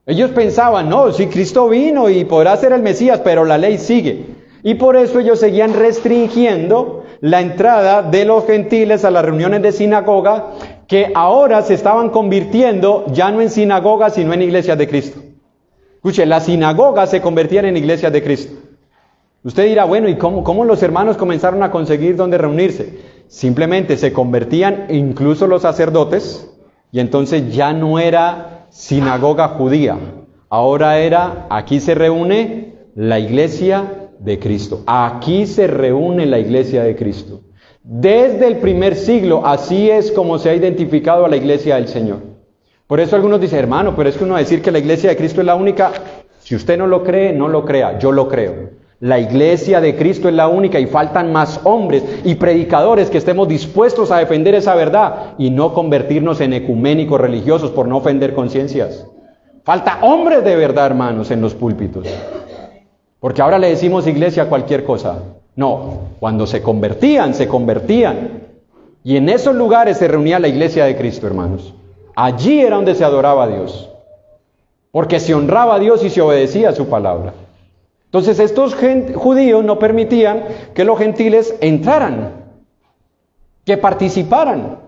Ellos pensaban, no, si Cristo vino y podrá ser el Mesías, pero la ley sigue. Y por eso ellos seguían restringiendo la entrada de los gentiles a las reuniones de sinagoga, que ahora se estaban convirtiendo ya no en sinagogas, sino en iglesias de Cristo. Escuche, las sinagogas se convertían en iglesias de Cristo. Usted dirá, bueno, ¿y cómo los hermanos comenzaron a conseguir dónde reunirse? Simplemente se convertían incluso los sacerdotes, y entonces ya no era sinagoga judía. Ahora era, aquí se reúne la iglesia de Cristo. Aquí se reúne la iglesia de Cristo. Desde el primer siglo, así es como se ha identificado a la iglesia del Señor. Por eso algunos dicen, hermano, pero es que uno decir que la iglesia de Cristo es la única, si usted no lo cree, no lo crea, yo lo creo. La iglesia de Cristo es la única y faltan más hombres y predicadores que estemos dispuestos a defender esa verdad y no convertirnos en ecuménicos religiosos por no ofender conciencias. Falta hombres de verdad, hermanos, en los púlpitos. Porque ahora le decimos iglesia a cualquier cosa. No, cuando se convertían. Y en esos lugares se reunía la iglesia de Cristo, hermanos. Allí era donde se adoraba a Dios. Porque se honraba a Dios y se obedecía a su palabra. Entonces estos judíos no permitían que los gentiles entraran, que participaran,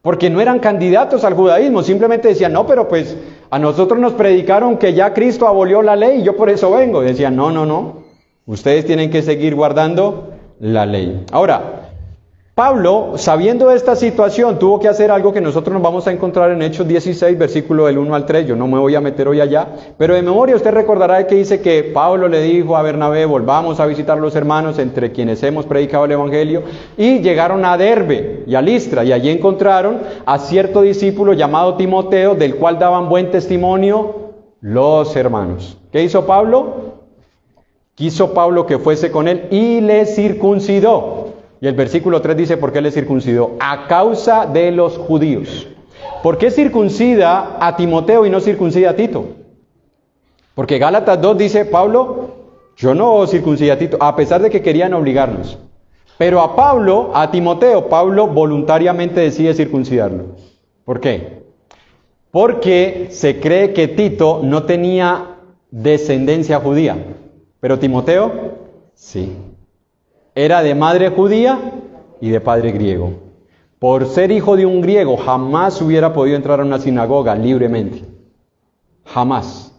porque no eran candidatos al judaísmo. Simplemente decían, no, pero pues a nosotros nos predicaron que ya Cristo abolió la ley y yo por eso vengo. Decían, no, ustedes tienen que seguir guardando la ley. Ahora, Pablo, sabiendo de esta situación, tuvo que hacer algo que nosotros nos vamos a encontrar en Hechos 16, versículo del 1 al 3. Yo no me voy a meter hoy allá, pero de memoria usted recordará que dice que Pablo le dijo a Bernabé, volvamos a visitar a los hermanos entre quienes hemos predicado el evangelio, y llegaron a Derbe y a Listra, y allí encontraron a cierto discípulo llamado Timoteo, del cual daban buen testimonio los hermanos. ¿Qué hizo Pablo? Quiso Pablo que fuese con él y le circuncidó. Y el versículo 3 dice, ¿por qué le circuncidó? A causa de los judíos. ¿Por qué circuncida a Timoteo y no circuncida a Tito? Porque Gálatas 2 dice, Pablo, yo no circuncidé a Tito, a pesar de que querían obligarnos. Pero a Timoteo, Pablo voluntariamente decide circuncidarlo. ¿Por qué? Porque se cree que Tito no tenía descendencia judía, pero Timoteo, sí. Era de madre judía y de padre griego. Por ser hijo de un griego, jamás hubiera podido entrar a una sinagoga libremente. Jamás.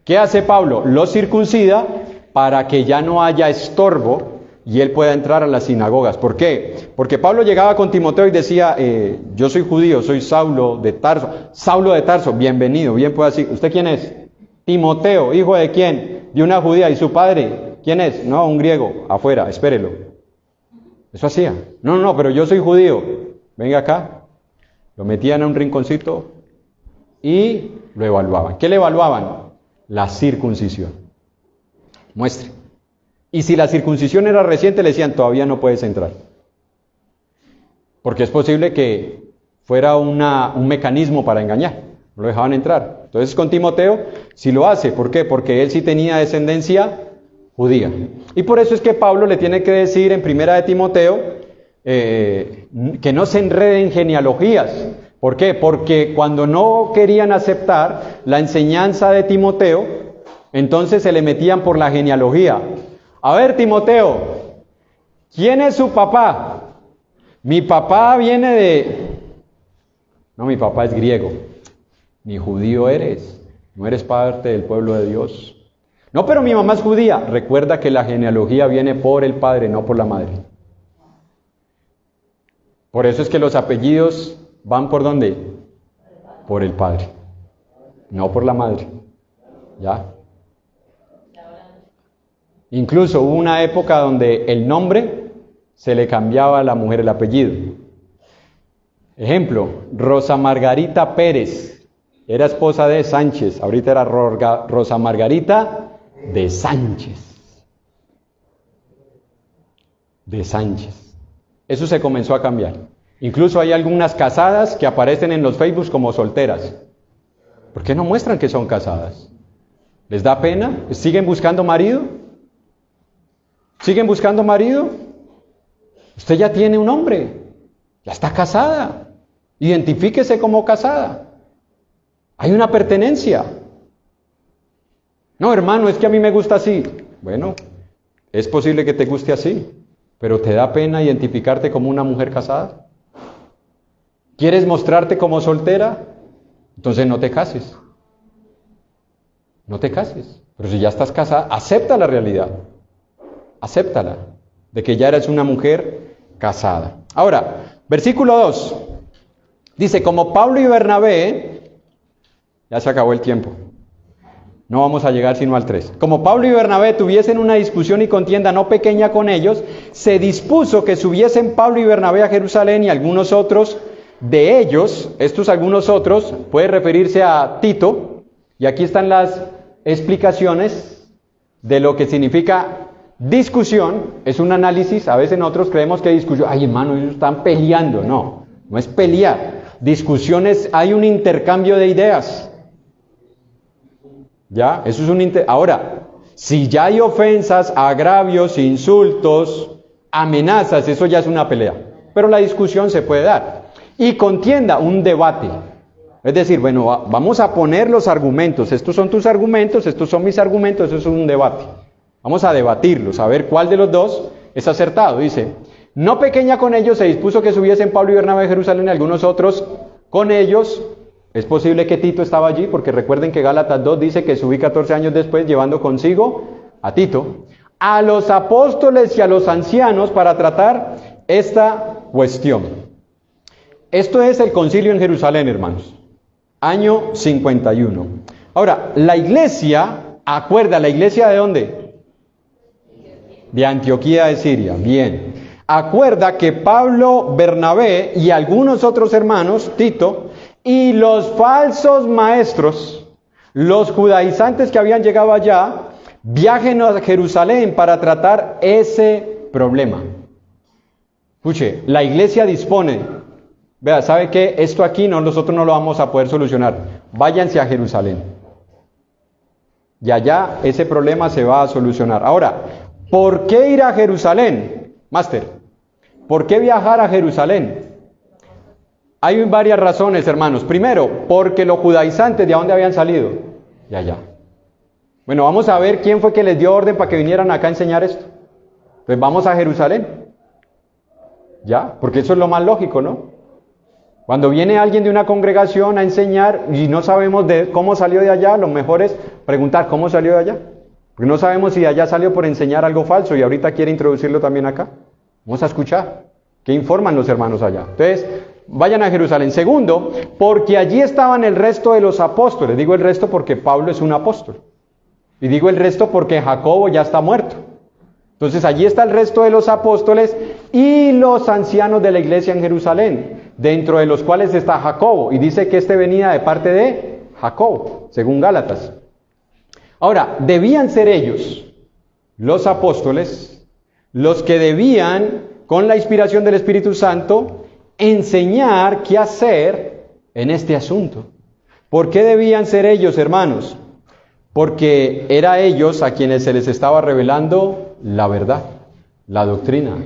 ¿Qué hace Pablo? Lo circuncida para que ya no haya estorbo y él pueda entrar a las sinagogas. ¿Por qué? Porque Pablo llegaba con Timoteo y decía, yo soy judío, soy Saulo de Tarso. Saulo de Tarso, bienvenido, bien puede decir. ¿Usted quién es? Timoteo, ¿hijo de quién? De una judía. ¿Y su padre? ¿Quién es? No, un griego, afuera, espérelo. Eso hacía. No, pero yo soy judío. Venga acá. Lo metían a un rinconcito y lo evaluaban. ¿Qué le evaluaban? La circuncisión. Muestre. Y si la circuncisión era reciente, le decían, todavía no puedes entrar. Porque es posible que fuera un mecanismo para engañar. No lo dejaban entrar. Entonces con Timoteo sí lo hace. ¿Por qué? Porque él sí tenía descendencia judía. Y por eso es que Pablo le tiene que decir en primera de Timoteo que no se enreden en genealogías. ¿Por qué? Porque cuando no querían aceptar la enseñanza de Timoteo, entonces se le metían por la genealogía. A ver, Timoteo, ¿quién es su papá? Mi papá viene de... No, mi papá es griego. Ni judío eres. No eres parte del pueblo de Dios. No, pero mi mamá es judía. Recuerda que la genealogía viene por el padre, no por la madre. Por eso es que los apellidos van ¿por dónde? Por el padre, no por la madre. ¿Ya? Incluso hubo una época donde el nombre se le cambiaba a la mujer el apellido. Ejemplo, Rosa Margarita Pérez era esposa de Sánchez, ahorita era Rosa Margarita de Sánchez. De Sánchez. Eso se comenzó a cambiar. Incluso hay algunas casadas que aparecen en los Facebook como solteras. ¿Por qué no muestran que son casadas? ¿Les da pena? ¿Siguen buscando marido? ¿Siguen buscando marido? Usted ya tiene un hombre, ya está casada. Identifíquese como casada. Hay una pertenencia. No, hermano, es que a mí me gusta así. Bueno, es posible que te guste así, pero ¿te da pena identificarte como una mujer casada? ¿Quieres mostrarte como soltera? Entonces no te cases. No te cases. Pero si ya estás casada, acepta la realidad. Acéptala, de que ya eres una mujer casada. Ahora, versículo 2. Dice, como Pablo y Bernabé, ya se acabó el tiempo. No vamos a llegar sino al 3. Como Pablo y Bernabé tuviesen una discusión y contienda no pequeña con ellos, se dispuso que subiesen Pablo y Bernabé a Jerusalén y algunos otros de ellos, estos algunos otros, puede referirse a Tito, y aquí están las explicaciones de lo que significa discusión. Es un análisis. A veces nosotros creemos que discusión, ay hermano, ellos están peleando. No, no es pelear. Discusión es, hay un intercambio de ideas. ¿Ya? Eso es Ahora, si ya hay ofensas, agravios, insultos, amenazas, eso ya es una pelea. Pero la discusión se puede dar. Y contienda, un debate. Es decir, bueno, vamos a poner los argumentos. Estos son tus argumentos, estos son mis argumentos, eso es un debate. Vamos a debatirlos, a ver cuál de los dos es acertado. Dice, no pequeña con ellos, se dispuso que subiesen Pablo y Bernabé a Jerusalén y algunos otros con ellos. Es posible que Tito estaba allí, porque recuerden que Gálatas 2 dice que subí 14 años después, llevando consigo a Tito, a los apóstoles y a los ancianos para tratar esta cuestión. Esto es el concilio en Jerusalén, hermanos. Año 51. Ahora, la iglesia, ¿la iglesia de dónde? De Antioquía de Siria. Bien. Acuerda que Pablo, Bernabé y algunos otros hermanos, Tito, y los falsos maestros, los judaizantes que habían llegado allá, viajen a Jerusalén para tratar ese problema. Escuche, la iglesia dispone, vea, ¿sabe qué? Esto aquí nosotros no lo vamos a poder solucionar. Váyanse a Jerusalén. Y allá ese problema se va a solucionar. Ahora, ¿por qué ir a Jerusalén? Máster, ¿por qué viajar a Jerusalén? Hay varias razones, hermanos. Primero, porque los judaizantes, ¿de dónde habían salido? De allá. Bueno, vamos a ver quién fue que les dio orden para que vinieran acá a enseñar esto. Pues vamos a Jerusalén. ¿Ya? Porque eso es lo más lógico, ¿no? Cuando viene alguien de una congregación a enseñar y no sabemos de cómo salió de allá, lo mejor es preguntar cómo salió de allá. Porque no sabemos si de allá salió por enseñar algo falso y ahorita quiere introducirlo también acá. Vamos a escuchar qué informan los hermanos allá. Entonces, vayan a Jerusalén. Segundo, porque allí estaban el resto de los apóstoles. Digo el resto porque Pablo es un apóstol. Y digo el resto porque Jacobo ya está muerto. Entonces allí está el resto de los apóstoles y los ancianos de la iglesia en Jerusalén, dentro de los cuales está Jacobo. Y dice que este venía de parte de Jacobo, según Gálatas. Ahora, debían ser ellos, los apóstoles, los que debían, con la inspiración del Espíritu Santo, enseñar qué hacer en este asunto. ¿Por qué debían ser ellos, hermanos? Porque era a ellos a quienes se les estaba revelando la verdad, la doctrina.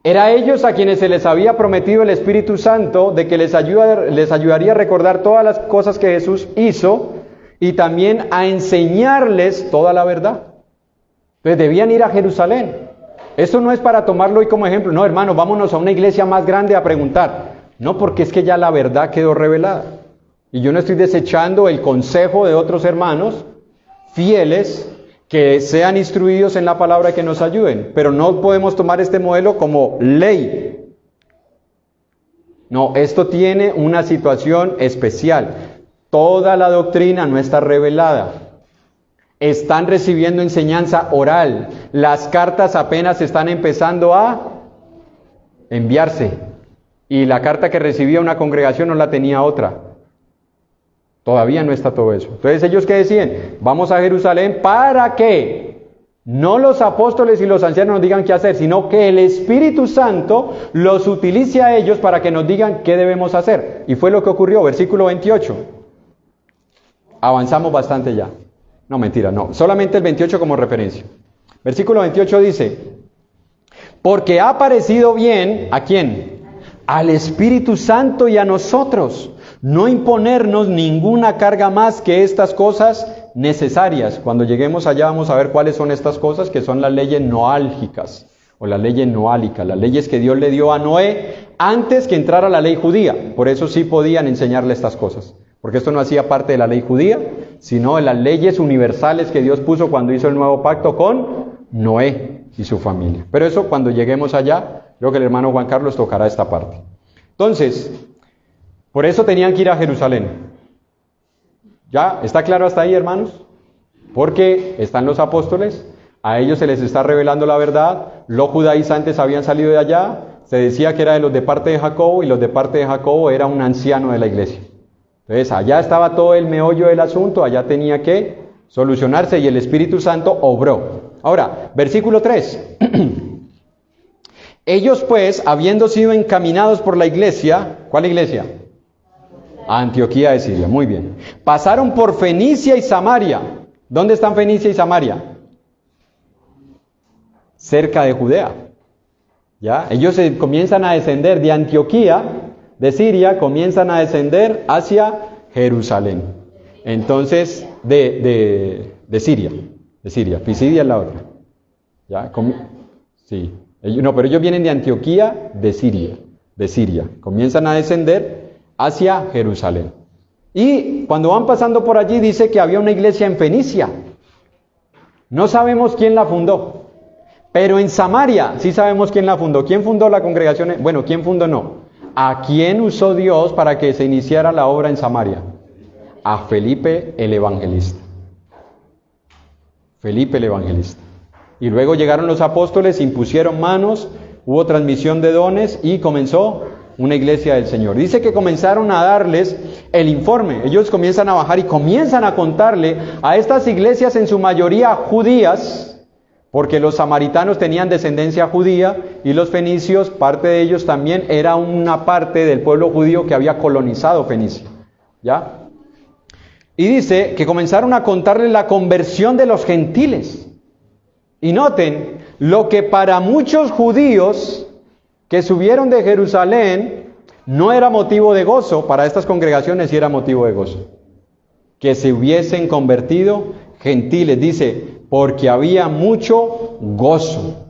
Era a ellos a quienes se les había prometido el Espíritu Santo de que les ayudaría a recordar todas las cosas que Jesús hizo y también a enseñarles toda la verdad. Entonces debían ir a Jerusalén. Esto no es para tomarlo hoy como ejemplo. No, hermano, vámonos a una iglesia más grande a preguntar. No, porque es que ya la verdad quedó revelada. Y yo no estoy desechando el consejo de otros hermanos fieles que sean instruidos en la palabra y que nos ayuden. Pero no podemos tomar este modelo como ley. No, esto tiene una situación especial. Toda la doctrina no está revelada. Están recibiendo enseñanza oral. Las cartas apenas están empezando a enviarse. Y la carta que recibía una congregación no la tenía otra. Todavía no está todo eso. Entonces ellos ¿qué decían? Vamos a Jerusalén para que no los apóstoles y los ancianos nos digan qué hacer, sino que el Espíritu Santo los utilice a ellos para que nos digan qué debemos hacer. Y fue lo que ocurrió, versículo 28. Avanzamos bastante ya. No, mentira, no. Solamente el 28 como referencia. Versículo 28 dice, porque ha parecido bien, ¿a quién? Al Espíritu Santo y a nosotros, no imponernos ninguna carga más que estas cosas necesarias. Cuando lleguemos allá vamos a ver cuáles son estas cosas, que son las leyes noálgicas, o las leyes noálicas, las leyes que Dios le dio a Noé antes que entrara la ley judía. Por eso sí podían enseñarle estas cosas, porque esto no hacía parte de la ley judía, sino de las leyes universales que Dios puso cuando hizo el nuevo pacto con Noé y su familia. Pero eso cuando lleguemos allá, creo que el hermano Juan Carlos tocará esta parte. Entonces, por eso tenían que ir a Jerusalén. ¿Ya? ¿Está claro hasta ahí, hermanos? Porque están los apóstoles, a ellos se les está revelando la verdad, los judaizantes habían salido de allá, se decía que era de los de parte de Jacobo, y los de parte de Jacobo era un anciano de la iglesia. Entonces, allá estaba todo el meollo del asunto, allá tenía que solucionarse y el Espíritu Santo obró. Ahora, versículo 3. Ellos pues, habiendo sido encaminados por la iglesia, ¿cuál iglesia? Antioquía de Siria, muy bien. Pasaron por Fenicia y Samaria. ¿Dónde están Fenicia y Samaria? Cerca de Judea. ¿Ya? Ellos comienzan a descender de Antioquía de Siria, comienzan a descender hacia Jerusalén. Entonces, de Siria, Pisidia es la otra. ¿Ya? Sí. No, pero ellos vienen de Antioquía de Siria. Comienzan a descender hacia Jerusalén. Y cuando van pasando por allí dice que había una iglesia en Fenicia. No sabemos quién la fundó, pero en Samaria sí sabemos quién la fundó. ¿Quién fundó la congregación? Bueno, ¿quién fundó? No. ¿A quién usó Dios para que se iniciara la obra en Samaria? A Felipe el Evangelista. Felipe el Evangelista. Y luego llegaron los apóstoles, impusieron manos, hubo transmisión de dones y comenzó una iglesia del Señor. Dice que comenzaron a darles el informe. Ellos comienzan a bajar y comienzan a contarle a estas iglesias, en su mayoría judías, porque los samaritanos tenían descendencia judía y los fenicios, parte de ellos también, era una parte del pueblo judío que había colonizado Fenicia. ¿Ya? Y dice que comenzaron a contarles la conversión de los gentiles. Y noten, lo que para muchos judíos que subieron de Jerusalén no era motivo de gozo, para estas congregaciones sí era motivo de gozo. Que se hubiesen convertido gentiles, dice, porque había mucho gozo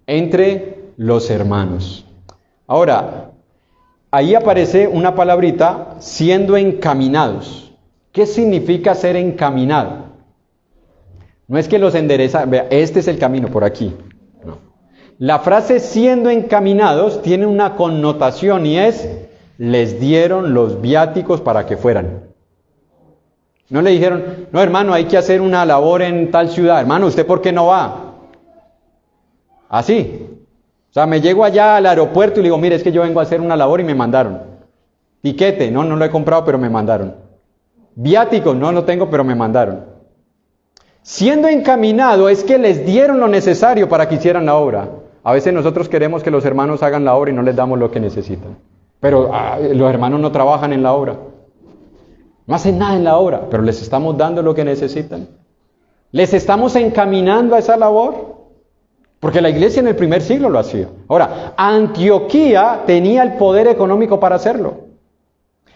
entre los hermanos. Ahora, ahí aparece una palabrita, siendo encaminados. ¿Qué significa ser encaminado? No es que los endereza, vea, este es el camino por aquí. No. La frase siendo encaminados tiene una connotación y es, les dieron los viáticos para que fueran. No le dijeron, no hermano, hay que hacer una labor en tal ciudad. Hermano, ¿usted por qué no va? Así. O sea, me llego allá al aeropuerto y le digo, mire, es que yo vengo a hacer una labor y me mandaron. Tiquete, no lo he comprado, pero me mandaron. Viáticos, no lo tengo, pero me mandaron. Siendo encaminado es que les dieron lo necesario para que hicieran la obra. A veces nosotros queremos que los hermanos hagan la obra y no les damos lo que necesitan. Pero los hermanos no trabajan en la obra. No hacen nada en la obra, pero les estamos dando lo que necesitan. Les estamos encaminando a esa labor. Porque la iglesia en el primer siglo lo hacía. Ahora, Antioquía tenía el poder económico para hacerlo.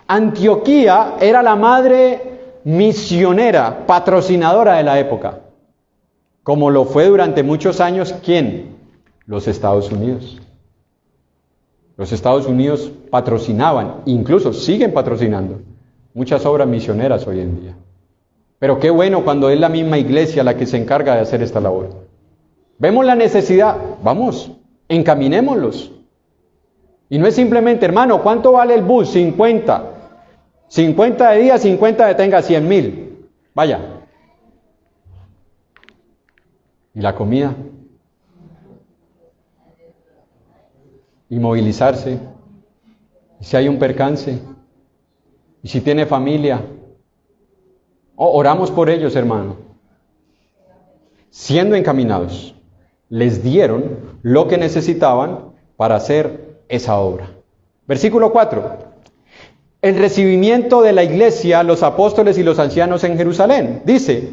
Antioquía era la madre misionera, patrocinadora de la época, como lo fue durante muchos años, ¿quién? Los Estados Unidos. Los Estados Unidos patrocinaban, incluso siguen patrocinando, muchas obras misioneras hoy en día. Pero qué bueno cuando es la misma iglesia la que se encarga de hacer esta labor. Vemos la necesidad, vamos, encaminémoslos. Y no es simplemente, hermano, ¿cuánto vale el bus? 50. 50 de día, 50 de tenga, 100,000. Vaya. ¿Y la comida? Y movilizarse. ¿Y si hay un percance? ¿Y si tiene familia? Oramos por ellos, hermano. Siendo encaminados, les dieron lo que necesitaban para hacer esa obra. Versículo 4. El recibimiento de la iglesia, los apóstoles y los ancianos en Jerusalén. Dice,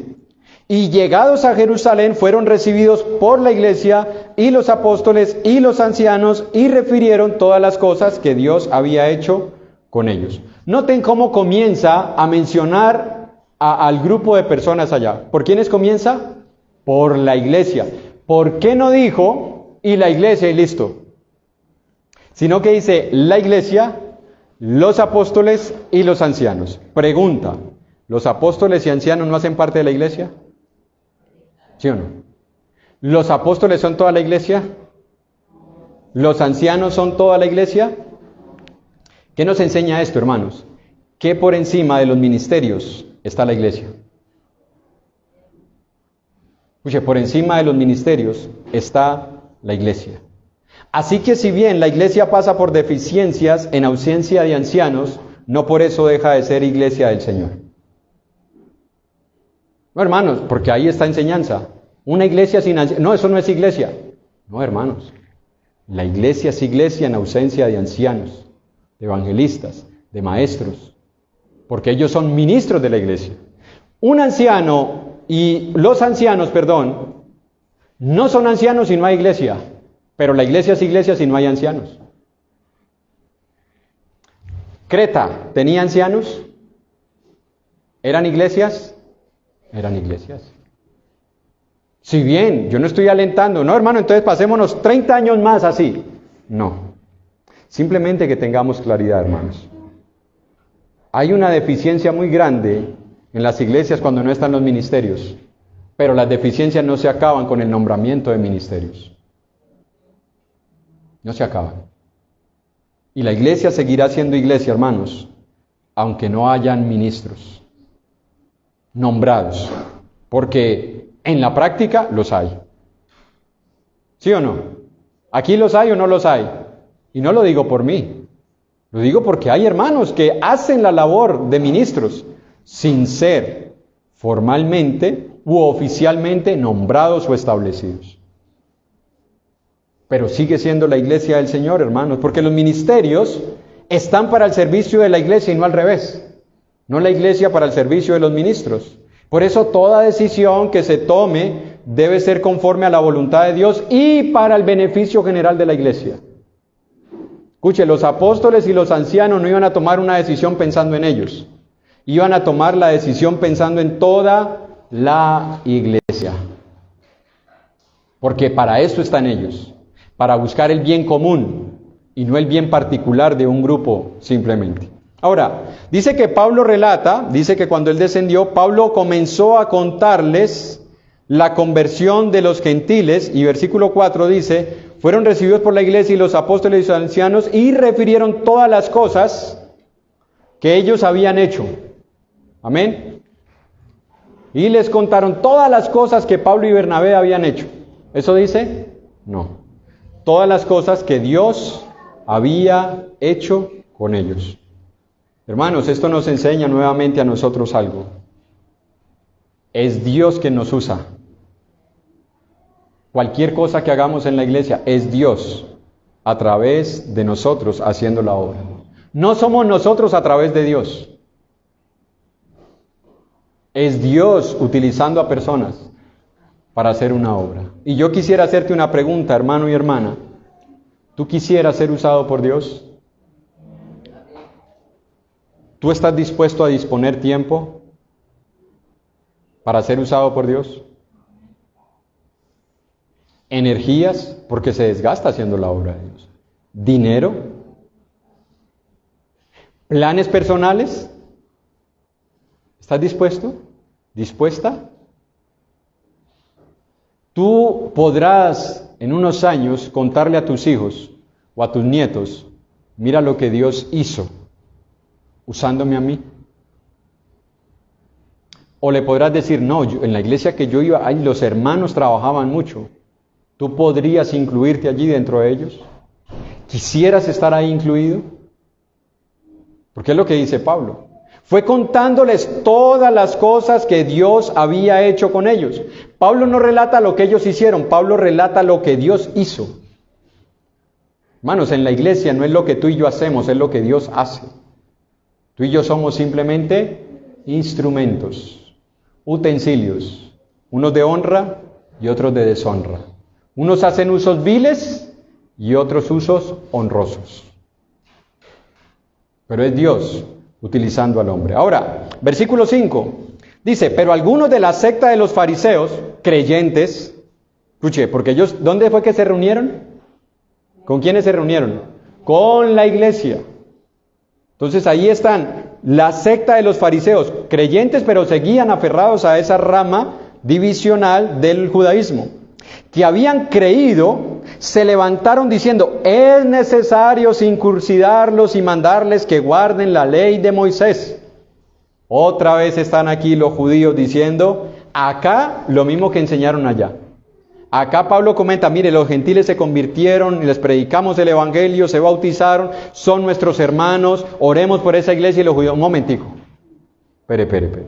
y llegados a Jerusalén fueron recibidos por la iglesia y los apóstoles y los ancianos y refirieron todas las cosas que Dios había hecho con ellos. Noten cómo comienza a mencionar al grupo de personas allá. ¿Por quiénes comienza? Por la iglesia. ¿Por qué no dijo y la iglesia y listo? Sino que dice la iglesia, los apóstoles y los ancianos. Pregunta, ¿los apóstoles y ancianos no hacen parte de la iglesia? ¿Sí o no? ¿Los apóstoles son toda la iglesia? ¿Los ancianos son toda la iglesia? ¿Qué nos enseña esto, hermanos? Que por encima de los ministerios está la iglesia. Escuche, por encima de los ministerios está la iglesia. Así que si bien la iglesia pasa por deficiencias en ausencia de ancianos, no por eso deja de ser iglesia del Señor. No, hermanos, porque ahí está enseñanza. Una iglesia sin ancianos, no, eso no es iglesia. No, hermanos, la iglesia es iglesia en ausencia de ancianos, de evangelistas, de maestros, porque ellos son ministros de la iglesia. Un anciano y los ancianos, no son ancianos si no hay iglesia. Pero la iglesia es iglesia si no hay ancianos. ¿Creta tenía ancianos? ¿Eran iglesias? Eran iglesias. Si bien, yo no estoy alentando, no hermano, entonces pasémonos 30 años más así. No. Simplemente que tengamos claridad, hermanos. Hay una deficiencia muy grande en las iglesias cuando no están los ministerios. Pero las deficiencias no se acaban con el nombramiento de ministerios. No se acaban. Y la iglesia seguirá siendo iglesia, hermanos, aunque no hayan ministros nombrados, porque en la práctica los hay. ¿Sí o no? ¿Aquí los hay o no los hay? Y no lo digo por mí, lo digo porque hay hermanos que hacen la labor de ministros sin ser formalmente u oficialmente nombrados o establecidos. Pero sigue siendo la iglesia del Señor, hermanos, porque los ministerios están para el servicio de la iglesia y no al revés. No la iglesia para el servicio de los ministros. Por eso toda decisión que se tome debe ser conforme a la voluntad de Dios y para el beneficio general de la iglesia. Escuche, los apóstoles y los ancianos no iban a tomar una decisión pensando en ellos. Iban a tomar la decisión pensando en toda la iglesia. Porque para eso están ellos. Para buscar el bien común y no el bien particular de un grupo simplemente. Ahora, dice que Pablo relata, dice que cuando él descendió, Pablo comenzó a contarles la conversión de los gentiles, y versículo 4 dice, fueron recibidos por la iglesia y los apóstoles y los ancianos y refirieron todas las cosas que ellos habían hecho. Amén. Y les contaron todas las cosas que Pablo y Bernabé habían hecho. ¿Eso dice? No. Todas las cosas que Dios había hecho con ellos. Hermanos, esto nos enseña nuevamente a nosotros algo. Es Dios quien nos usa. Cualquier cosa que hagamos en la iglesia es Dios a través de nosotros haciendo la obra. No somos nosotros a través de Dios. Es Dios utilizando a personas para hacer una obra. Y yo quisiera hacerte una pregunta, hermano y hermana. ¿Tú quisieras ser usado por Dios? ¿Tú estás dispuesto a disponer tiempo para ser usado por Dios? Energías, porque se desgasta haciendo la obra de Dios. Dinero. Planes personales. ¿Estás dispuesto? ¿Dispuesta? Tú podrás en unos años contarle a tus hijos o a tus nietos Mira lo que Dios hizo usándome a mí. O le podrás decir, no, en la iglesia que yo iba, los hermanos trabajaban mucho. ¿Tú podrías incluirte allí dentro de ellos? ¿Quisieras estar ahí incluido? Porque es lo que dice Pablo. Fue contándoles todas las cosas que Dios había hecho con ellos. Pablo no relata lo que ellos hicieron, Pablo relata lo que Dios hizo. Hermanos, en la iglesia no es lo que tú y yo hacemos, es lo que Dios hace. Tú y yo somos simplemente instrumentos, utensilios, unos de honra y otros de deshonra. Unos hacen usos viles y otros usos honrosos. Pero es Dios utilizando al hombre. Ahora, versículo 5, dice, pero algunos de la secta de los fariseos, creyentes, escuche, porque ellos, ¿dónde fue que se reunieron? ¿Con quiénes se reunieron? Con la iglesia. Entonces ahí están la secta de los fariseos, creyentes, pero seguían aferrados a esa rama divisional del judaísmo, que habían creído, se levantaron diciendo, es necesario circuncidarlos y mandarles que guarden la ley de Moisés. Otra vez están aquí los judíos diciendo, acá lo mismo que enseñaron allá. Acá Pablo comenta, mire, los gentiles se convirtieron y les predicamos el evangelio, se bautizaron, son nuestros hermanos, oremos por esa iglesia. Y los judíos, un momentico, espere.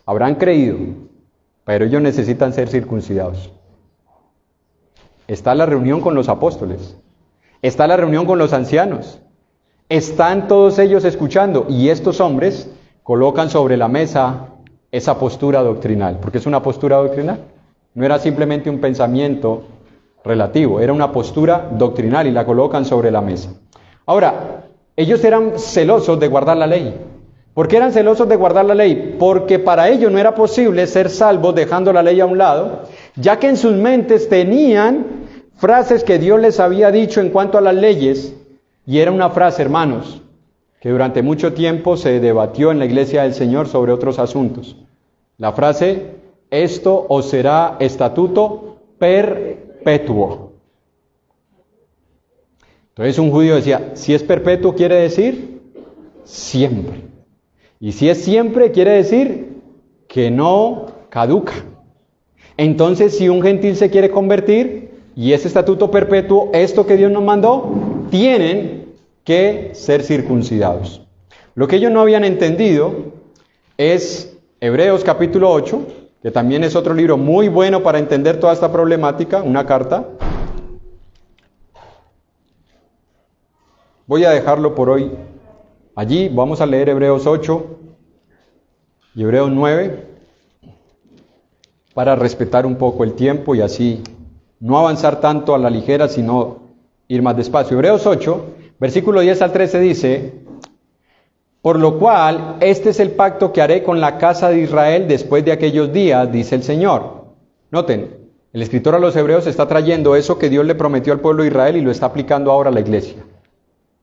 Habrán creído, pero ellos necesitan ser circuncidados. Está la reunión con los apóstoles, está la reunión con los ancianos, están todos ellos escuchando, y estos hombres colocan sobre la mesa esa postura doctrinal, porque es una postura doctrinal. No era simplemente un pensamiento relativo, era una postura doctrinal y la colocan sobre la mesa. Ahora, ellos eran celosos de guardar la ley. ¿Por qué eran celosos de guardar la ley? Porque para ellos no era posible ser salvos dejando la ley a un lado, ya que en sus mentes tenían frases que Dios les había dicho en cuanto a las leyes, y era una frase, hermanos, que durante mucho tiempo se debatió en la iglesia del Señor sobre otros asuntos. La frase, esto os será estatuto perpetuo. Entonces un judío decía, si es perpetuo quiere decir siempre. Y si es siempre quiere decir que no caduca. Entonces si un gentil se quiere convertir y es estatuto perpetuo, esto que Dios nos mandó, tienen que ser circuncidados. Lo que ellos no habían entendido es Hebreos capítulo 8, que también es otro libro muy bueno para entender toda esta problemática, una carta. Voy a dejarlo por hoy allí. Vamos a leer Hebreos 8 y Hebreos 9 para respetar un poco el tiempo y así no avanzar tanto a la ligera, sino ir más despacio. Hebreos 8, versículo 10 al 13 dice, por lo cual, este es el pacto que haré con la casa de Israel después de aquellos días, dice el Señor. Noten, el escritor a los hebreos está trayendo eso que Dios le prometió al pueblo de Israel y lo está aplicando ahora a la iglesia.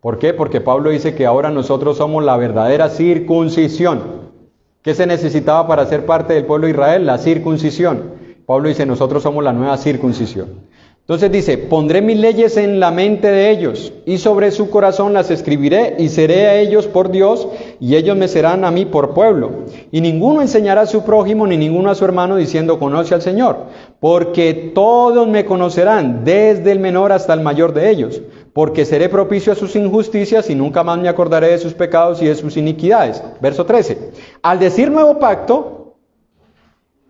¿Por qué? Porque Pablo dice que ahora nosotros somos la verdadera circuncisión. ¿Qué se necesitaba para ser parte del pueblo de Israel? La circuncisión. Pablo dice, nosotros somos la nueva circuncisión. Entonces dice, pondré mis leyes en la mente de ellos, y sobre su corazón las escribiré, y seré a ellos por Dios, y ellos me serán a mí por pueblo. Y ninguno enseñará a su prójimo, ni ninguno a su hermano, diciendo, conoce al Señor, porque todos me conocerán, desde el menor hasta el mayor de ellos, porque seré propicio a sus injusticias, y nunca más me acordaré de sus pecados y de sus iniquidades. Verso 13. Al decir nuevo pacto,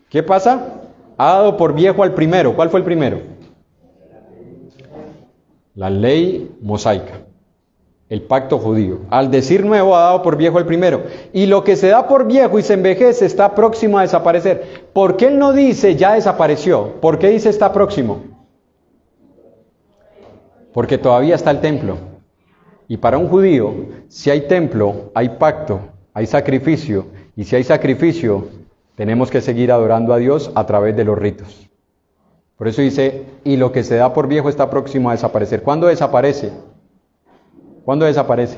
¿qué pasa? Ha dado por viejo al primero. ¿Cuál fue el primero? La ley mosaica, el pacto judío. Al decir nuevo, ha dado por viejo el primero. Y lo que se da por viejo y se envejece está próximo a desaparecer. ¿Por qué él no dice ya desapareció? ¿Por qué dice está próximo? Porque todavía está el templo. Y para un judío, si hay templo, hay pacto, hay sacrificio. Y si hay sacrificio, tenemos que seguir adorando a Dios a través de los ritos. Por eso dice, y lo que se da por viejo está próximo a desaparecer. ¿Cuándo desaparece? ¿Cuándo desaparece?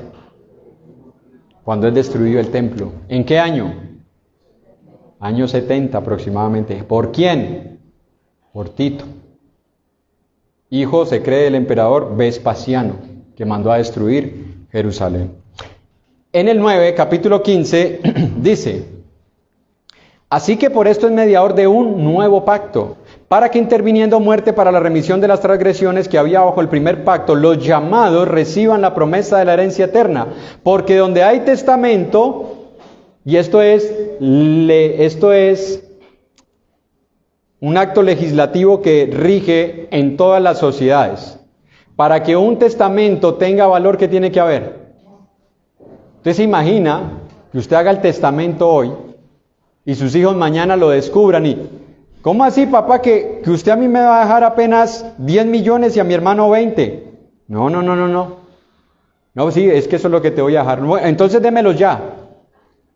Cuando es destruido el templo. ¿En qué año? Año 70 aproximadamente. ¿Por quién? Por Tito. Hijo, se cree, del emperador Vespasiano. que mandó a destruir Jerusalén. En el 9, capítulo 15, dice: así que por esto es mediador de un nuevo pacto, para que interviniendo muerte para la remisión de las transgresiones que había bajo el primer pacto, los llamados reciban la promesa de la herencia eterna. Porque donde hay testamento, y esto es un acto legislativo que rige en todas las sociedades. Para que un testamento tenga valor, ¿qué tiene que haber? Usted se imagina que usted haga el testamento hoy y sus hijos mañana lo descubran y ¿cómo así, papá, que usted a mí me va a dejar apenas 10 millones y a mi hermano 20? No. No, sí, es que eso es lo que te voy a dejar. Entonces démelos ya.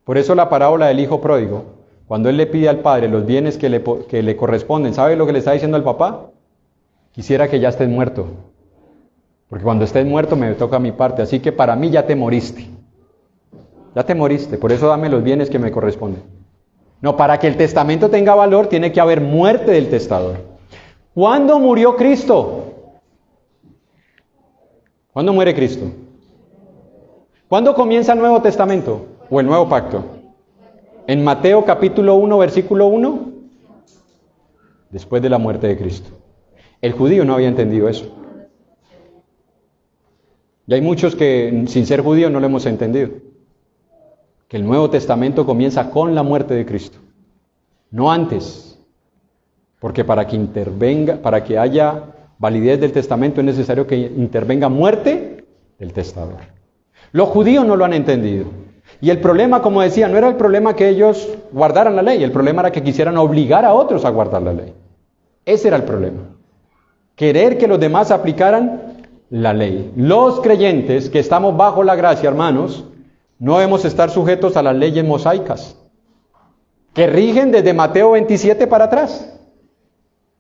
Por eso la parábola del hijo pródigo, cuando él le pide al padre los bienes que le corresponden, ¿sabe lo que le está diciendo al papá? Quisiera que ya estés muerto, porque cuando estés muerto me toca mi parte, así que para mí ya te moriste. Ya te moriste, por eso dame los bienes que me corresponden. No, para que el testamento tenga valor tiene que haber muerte del testador. ¿Cuándo murió Cristo? ¿Cuándo muere Cristo? ¿Cuándo comienza el Nuevo Testamento o el Nuevo Pacto? En Mateo capítulo 1, versículo 1, después de la muerte de Cristo. El judío no había entendido eso. Y hay muchos que sin ser judíos no lo hemos entendido. Que el Nuevo Testamento comienza con la muerte de Cristo, no antes, porque para que haya validez del testamento es necesario que intervenga muerte del testador. Los judíos no lo han entendido, y el problema, como decía, no era el problema que ellos guardaran la ley, el problema era que quisieran obligar a otros a guardar la ley. Ese era el problema, querer que los demás aplicaran la ley. Los creyentes que estamos bajo la gracia, hermanos, no debemos estar sujetos a las leyes mosaicas, que rigen desde Mateo 27 para atrás.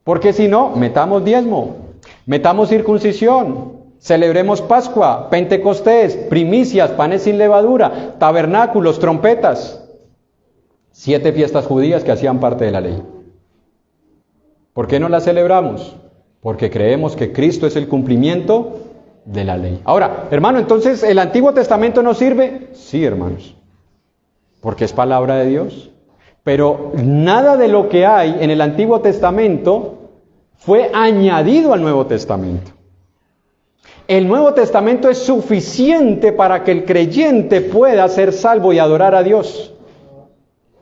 Porque si no, metamos diezmo, metamos circuncisión, celebremos Pascua, Pentecostés, primicias, panes sin levadura, tabernáculos, trompetas. 7 fiestas judías que hacían parte de la ley. ¿Por qué no las celebramos? Porque creemos que Cristo es el cumplimiento de la ley. Ahora, hermano, entonces, ¿el Antiguo Testamento no sirve? Sí, hermanos, porque es palabra de Dios. Pero nada de lo que hay en el Antiguo Testamento fue añadido al Nuevo Testamento. El Nuevo Testamento es suficiente para que el creyente pueda ser salvo y adorar a Dios.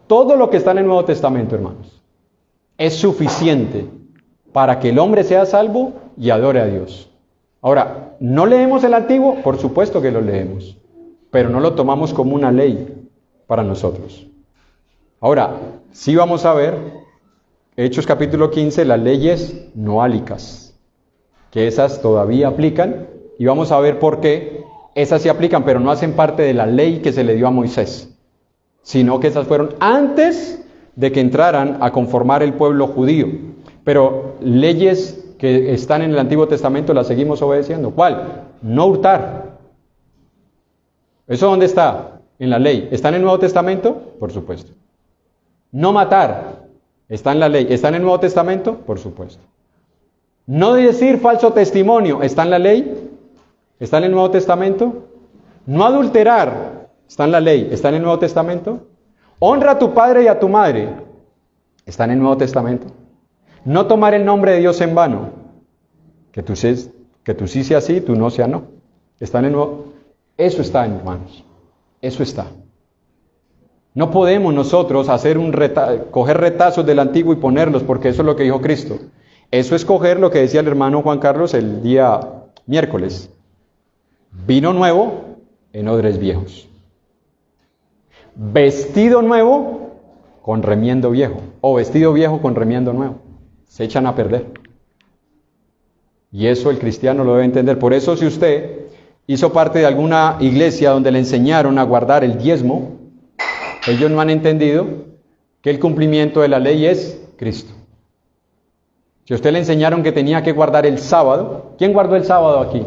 Todo lo que está en el Nuevo Testamento, hermanos, es suficiente para que el hombre sea salvo y adore a Dios. Ahora, ¿no leemos el Antiguo? Por supuesto que lo leemos, pero no lo tomamos como una ley para nosotros. Ahora, sí vamos a ver, Hechos capítulo 15, las leyes noálicas, que esas todavía aplican, y vamos a ver por qué esas sí aplican, pero no hacen parte de la ley que se le dio a Moisés, sino que esas fueron antes de que entraran a conformar el pueblo judío. Pero leyes que están en el Antiguo Testamento las seguimos obedeciendo. ¿Cuál? No hurtar. ¿Eso dónde está? En la ley. ¿Está en el Nuevo Testamento? Por supuesto. No matar. ¿Está en la ley? ¿Está en el Nuevo Testamento? Por supuesto. No decir falso testimonio. ¿Está en la ley? ¿Está en el Nuevo Testamento? No adulterar. ¿Está en la ley? ¿Está en el Nuevo Testamento? Honra a tu padre y a tu madre. ¿Está en el Nuevo Testamento? No tomar el nombre de Dios en vano. Que tú sí sea sí, tú no sea no. Está en el Nuevo. Eso está, hermanos. Eso está. No podemos nosotros hacer coger retazos del Antiguo y ponerlos, porque eso es lo que dijo Cristo. Eso es coger lo que decía el hermano Juan Carlos el día miércoles. Vino nuevo en odres viejos. Vestido nuevo con remiendo viejo. O vestido viejo con remiendo nuevo. Se echan a perder. Y eso el cristiano lo debe entender. Por eso, si usted hizo parte de alguna iglesia donde le enseñaron a guardar el diezmo, ellos no han entendido que el cumplimiento de la ley es Cristo. Si a usted le enseñaron que tenía que guardar el sábado, ¿quién guardó el sábado aquí?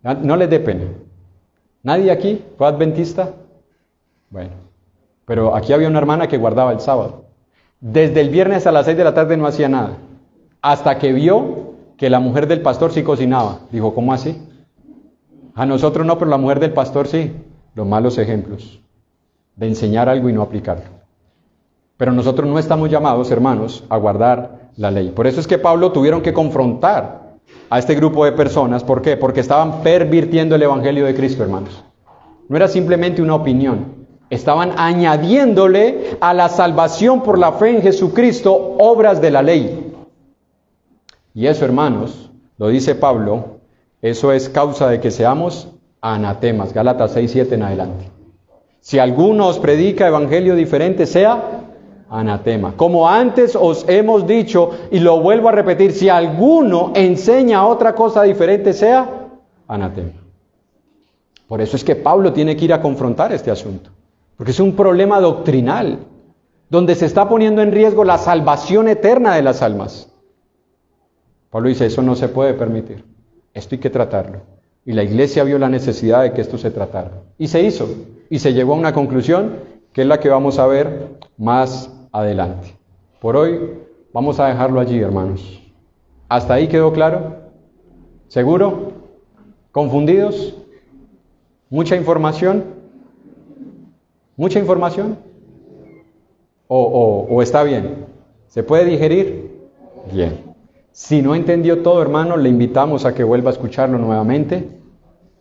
No les dé pena. ¿Nadie aquí fue adventista? Bueno, pero aquí había una hermana que guardaba el sábado. Desde el viernes a las 6 de la tarde no hacía nada, hasta que vio que la mujer del pastor sí cocinaba. Dijo, ¿cómo así? A nosotros no, pero la mujer del pastor sí. Los malos ejemplos de enseñar algo y no aplicarlo. Pero nosotros no estamos llamados, hermanos, a guardar la ley. Por eso es que Pablo tuvieron que confrontar a este grupo de personas. ¿Por qué? Porque estaban pervirtiendo el evangelio de Cristo, hermanos. No era simplemente una opinión. Estaban añadiéndole a la salvación por la fe en Jesucristo obras de la ley. Y eso, hermanos, lo dice Pablo, eso es causa de que seamos anatemas. Gálatas 6:7 en adelante. Si alguno os predica evangelio diferente, sea anatema. Como antes os hemos dicho, y lo vuelvo a repetir, si alguno enseña otra cosa diferente, sea anatema. Por eso es que Pablo tiene que ir a confrontar este asunto, porque es un problema doctrinal, donde se está poniendo en riesgo la salvación eterna de las almas. Pablo dice, eso no se puede permitir, esto hay que tratarlo. Y la iglesia vio la necesidad de que esto se tratara. Y se hizo, y se llegó a una conclusión, que es la que vamos a ver más adelante. Por hoy vamos a dejarlo allí, hermanos. ¿Hasta ahí quedó claro? ¿Seguro? ¿Confundidos? ¿Mucha información? ¿Mucha información? ¿O está bien? ¿Se puede digerir? Bien. Si no entendió todo, hermano, le invitamos a que vuelva a escucharlo nuevamente.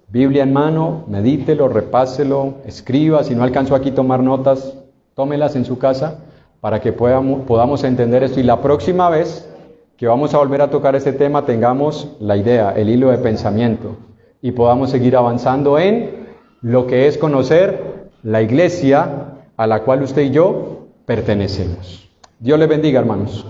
Biblia en mano, medítelo, repáselo, escriba. Si no alcanzó aquí a tomar notas, tómelas en su casa para que podamos entender esto. Y la próxima vez que vamos a volver a tocar este tema, tengamos la idea, el hilo de pensamiento, y podamos seguir avanzando en lo que es conocer la iglesia a la cual usted y yo pertenecemos. Dios les bendiga, hermanos.